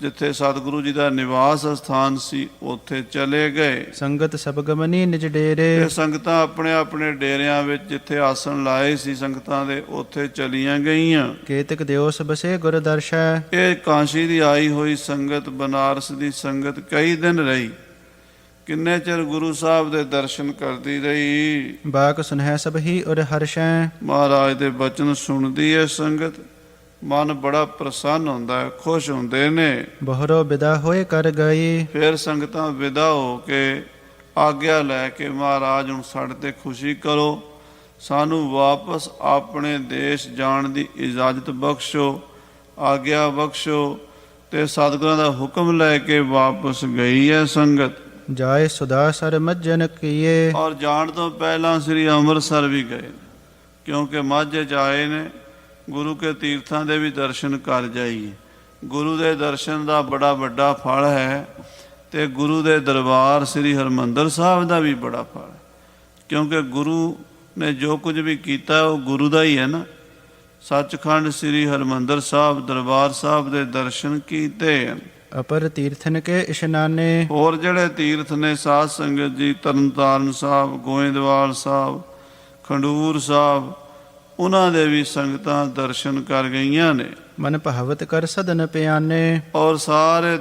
ਜਿੱਥੇ ਸਤਿਗੁਰੂ ਜੀ ਦਾ ਨਿਵਾਸ ਸਥਾਨ ਸੀ, ਉੱਥੇ ਚਲੇ ਗਏ। ਸੰਗਤ ਸਭ ਗਮਨੀ ਨਿਜ ਡੇਰੇ। ਤੇ ਸੰਗਤਾਂ ਆਪਣੇ ਆਪਣੇ ਡੇਰਿਆਂ ਵਿੱਚ, ਜਿੱਥੇ ਆਸਣ ਲਾਏ ਸੀ ਸੰਗਤਾਂ ਦੇ, ਉੱਥੇ ਚਲੀਆਂ ਗਈਆਂ। ਕੇਤਕ ਦਿਓਸ ਬਸੇ ਗੁਰ ਦਰਸ਼ੈ। ਇਹ ਕਾਸ਼ੀ ਦੀ ਆਈ ਹੋਈ ਸੰਗਤ, ਬਨਾਰਸ ਦੀ ਸੰਗਤ ਕਈ ਦਿਨ ਰਹੀ, ਕਿੰਨੇ ਚਿਰ ਗੁਰੂ ਸਾਹਿਬ ਦੇ ਦਰਸ਼ਨ ਕਰਦੀ ਰਹੀ। ਬਾਕ ਸੁਨਹਿ ਸਭ ਹੀ ਉਰ ਹਰਸ਼ੈ। ਮਹਾਰਾਜ ਦੇ ਬਚਨ ਸੁਣਦੀ ਹੈ ਸੰਗਤ, ਮਨ ਬੜਾ ਪ੍ਰਸੰਨ ਹੁੰਦਾ ਹੈ, ਖੁਸ਼ ਹੁੰਦੇ ਨੇ। ਬਹਰੋ ਵਿਦਾ ਹੋਏ ਕਰ ਗਈ। ਫਿਰ ਸੰਗਤਾਂ ਵਿਦਾ ਹੋ ਕੇ ਆਗਿਆ ਲੈ ਕੇ, ਮਹਾਰਾਜ ਹੁਣ ਸਾਡੇ ਤੇ ਖੁਸ਼ੀ ਕਰੋ, ਸਾਨੂੰ ਵਾਪਸ ਆਪਣੇ ਦੇਸ਼ ਜਾਣ ਦੀ ਇਜਾਜ਼ਤ ਬਖਸ਼ੋ, ਆਗਿਆ ਬਖਸ਼ੋ। ਤੇ ਸਤਿਗੁਰਾਂ ਦਾ ਹੁਕਮ ਲੈ ਕੇ ਵਾਪਸ ਗਈ ਹੈ ਸੰਗਤ। ਜਾਏ ਸੁਦਾ ਸਰ ਮੱਜਨ ਕੀਏ। ਔਰ ਜਾਣ ਤੋਂ ਪਹਿਲਾਂ ਸ੍ਰੀ ਅੰਮ੍ਰਿਤਸਰ ਵੀ ਗਏ, ਕਿਉਂਕਿ ਮਾਝੇ 'ਚ ਆਏ ਨੇ, ਗੁਰੂ ਕੇ ਤੀਰਥਾਂ ਦੇ ਵੀ ਦਰਸ਼ਨ ਕਰ ਜਾਈਏ। ਗੁਰੂ ਦੇ ਦਰਸ਼ਨ ਦਾ ਬੜਾ ਵੱਡਾ ਫਲ ਹੈ, ਤੇ ਗੁਰੂ ਦੇ ਦਰਬਾਰ ਸ੍ਰੀ ਹਰਿਮੰਦਰ ਸਾਹਿਬ ਦਾ ਵੀ ਬੜਾ ਫਲ ਹੈ, ਕਿਉਂਕਿ ਗੁਰੂ ਨੇ ਜੋ ਕੁਝ ਵੀ ਕੀਤਾ ਉਹ ਗੁਰੂ ਦਾ ਹੀ ਹੈ ਨਾ। ਸੱਚਖੰਡ ਸ੍ਰੀ ਹਰਿਮੰਦਰ ਸਾਹਿਬ ਦਰਬਾਰ ਸਾਹਿਬ ਦੇ ਦਰਸ਼ਨ ਕੀਤੇ ਹਨ। ਅਪਰ ਤੀਰਥਨ ਕੇ ਇਸ਼ਨਾਨੇ। ਹੋਰ ਜਿਹੜੇ ਤੀਰਥ ਨੇ ਸਾਧ ਸੰਗਤ ਜੀ, ਤਰਨਤਾਰਨ ਸਾਹਿਬ, ਗੋਇੰਦਵਾਲ ਸਾਹਿਬ, ਖੰਡੂਰ ਸਾਹਿਬ, ਉਹਨਾਂ ਦੇ ਵੀ ਸੰਗਤਾਂ ਦਰਸ਼ਨ ਕਰ ਗਈਆਂ ਨੇ। ਮਨ ਭਾਵਤ ਕਰ ਸਦਨ ਪਿਆਨੇ। ਔਰ ਸਾਰੇ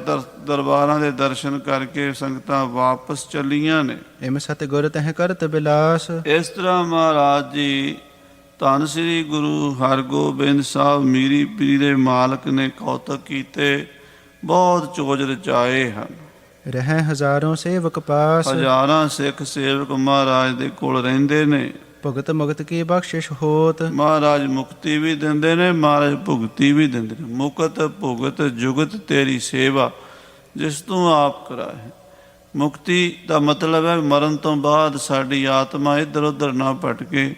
ਦਰਬਾਰਾਂ ਦੇ ਦਰਸ਼ਨ ਕਰਕੇ ਸੰਗਤਾਂ ਵਾਪਸ ਚੱਲੀਆਂ ਨੇ। ਇਮ ਸਤਿਗੁਰ ਤਹਿ ਕਰਤ ਬਿਲਾਸ। ਇਸ ਤਰ੍ਹਾਂ ਮਹਾਰਾਜ ਜੀ ਧੰਨ ਸ੍ਰੀ ਗੁਰੂ ਹਰਗੋਬਿੰਦ ਸਾਹਿਬ ਮੀਰੀ ਪੀਰੀ ਦੇ ਮਾਲਕ ਨੇ ਕੌਤਕ ਕੀਤੇ, ਬਹੁਤ ਚੋਜ ਰਚਾਏ ਹਨ। ਰਹਿ ਹਜ਼ਾਰਾਂ ਸੇਵਕ ਪਾਸ। ਹਜ਼ਾਰਾਂ ਸਿੱਖ ਸੇਵਕ ਮਹਾਰਾਜ ਦੇ ਕੋਲ ਰਹਿੰਦੇ ਨੇ। ਭਗਤ ਮੁਕਤ ਕੀ ਬਖਸ਼ਿਸ਼ ਹੋਤ। ਮਹਾਰਾਜ ਮੁਕਤੀ ਵੀ ਦਿੰਦੇ ਨੇ, ਮਹਾਰਾਜ ਭੁਗਤੀ ਵੀ ਦਿੰਦੇ ਨੇ। ਮੁਕਤ ਭੁਗਤ ਜੁਗਤ ਤੇਰੀ ਸੇਵਾ, ਜਿਸ ਤੂੰ ਆਪ ਕਰਾਏ। ਮੁਕਤੀ ਦਾ ਮਤਲਬ ਹੈ ਮਰਨ ਤੋਂ ਬਾਅਦ ਸਾਡੀ ਆਤਮਾ ਇੱਧਰ ਉੱਧਰ ਨਾ ਭਟਕੇ,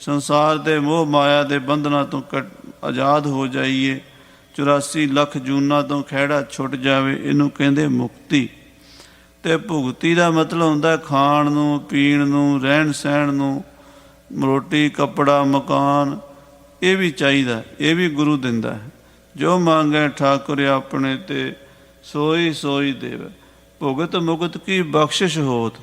ਸੰਸਾਰ ਦੇ ਮੋਹ ਮਾਇਆ ਦੇ ਬੰਧਨਾਂ ਤੋਂ ਆਜ਼ਾਦ ਹੋ ਜਾਈਏ, 84 ਲੱਖ ਜੂਨਾਂ ਤੋਂ ਖਹਿੜਾ ਛੁੱਟ ਜਾਵੇ, ਇਹਨੂੰ ਕਹਿੰਦੇ ਮੁਕਤੀ। ਤੇ ਭੁਗਤੀ ਦਾ ਮਤਲਬ ਹੁੰਦਾ ਖਾਣ ਨੂੰ, ਪੀਣ ਨੂੰ, ਰਹਿਣ ਸਹਿਣ ਨੂੰ, ਰੋਟੀ ਕੱਪੜਾ ਮਕਾਨ, ਇਹ ਵੀ ਚਾਹੀਦਾ, ਇਹ ਵੀ ਗੁਰੂ ਦਿੰਦਾ ਹੈ। ਜੋ ਮੰਗੈ ਠਾਕੁਰ ਆਪਣੇ ਤੇ ਸੋਈ ਸੋਈ ਦੇਵ। ਭੁਗਤ ਮੁਕਤ ਕੀ ਬਖਸ਼ਿਸ਼ ਹੋਤ।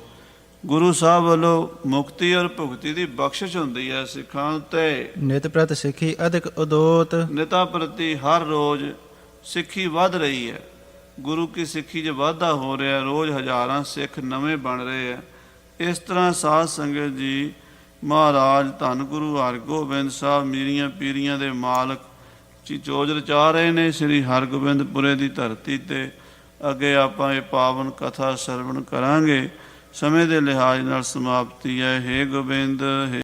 ਗੁਰੂ ਸਾਹਿਬ ਵੱਲੋਂ ਮੁਕਤੀ ਔਰ ਭੁਗਤੀ ਦੀ ਬਖਸ਼ਿਸ਼ ਹੁੰਦੀ ਹੈ ਸਿੱਖਾਂ ਉੱਤੇ। ਨਿਤ ਪ੍ਰਤ ਸਿੱਖੀ ਅਧਿਕ ਉਦੋਤ। ਨਿਤਾ ਪ੍ਰਤੀ ਹਰ ਰੋਜ਼ ਸਿੱਖੀ ਵੱਧ ਰਹੀ ਹੈ, ਗੁਰੂ ਕੀ ਸਿੱਖੀ 'ਚ ਵਾਧਾ ਹੋ ਰਿਹਾ, ਰੋਜ਼ ਹਜ਼ਾਰਾਂ ਸਿੱਖ ਨਵੇਂ ਬਣ ਰਹੇ ਹੈ। ਇਸ ਤਰ੍ਹਾਂ ਸਾਧ ਸੰਗਤ ਜੀ ਮਹਾਰਾਜ ਧੰਨ ਗੁਰੂ ਹਰਗੋਬਿੰਦ ਸਾਹਿਬ ਮੀਰੀਆਂ ਪੀਰੀਆਂ ਦੇ ਮਾਲਕ ਚੋਜ ਰਚਾ ਰਹੇ ਨੇ ਸ੍ਰੀ ਹਰਗੋਬਿੰਦਪੁਰੇ ਦੀ ਧਰਤੀ ਤੇ। ਅੱਗੇ ਆਪਾਂ ਇਹ ਪਾਵਨ ਕਥਾ ਸਰਵਣ ਕਰਾਂਗੇ। ਸਮੇਂ ਦੇ ਲਿਹਾਜ਼ ਨਾਲ ਸਮਾਪਤੀ ਹੈ। ਹੇ ਗੋਬਿੰਦ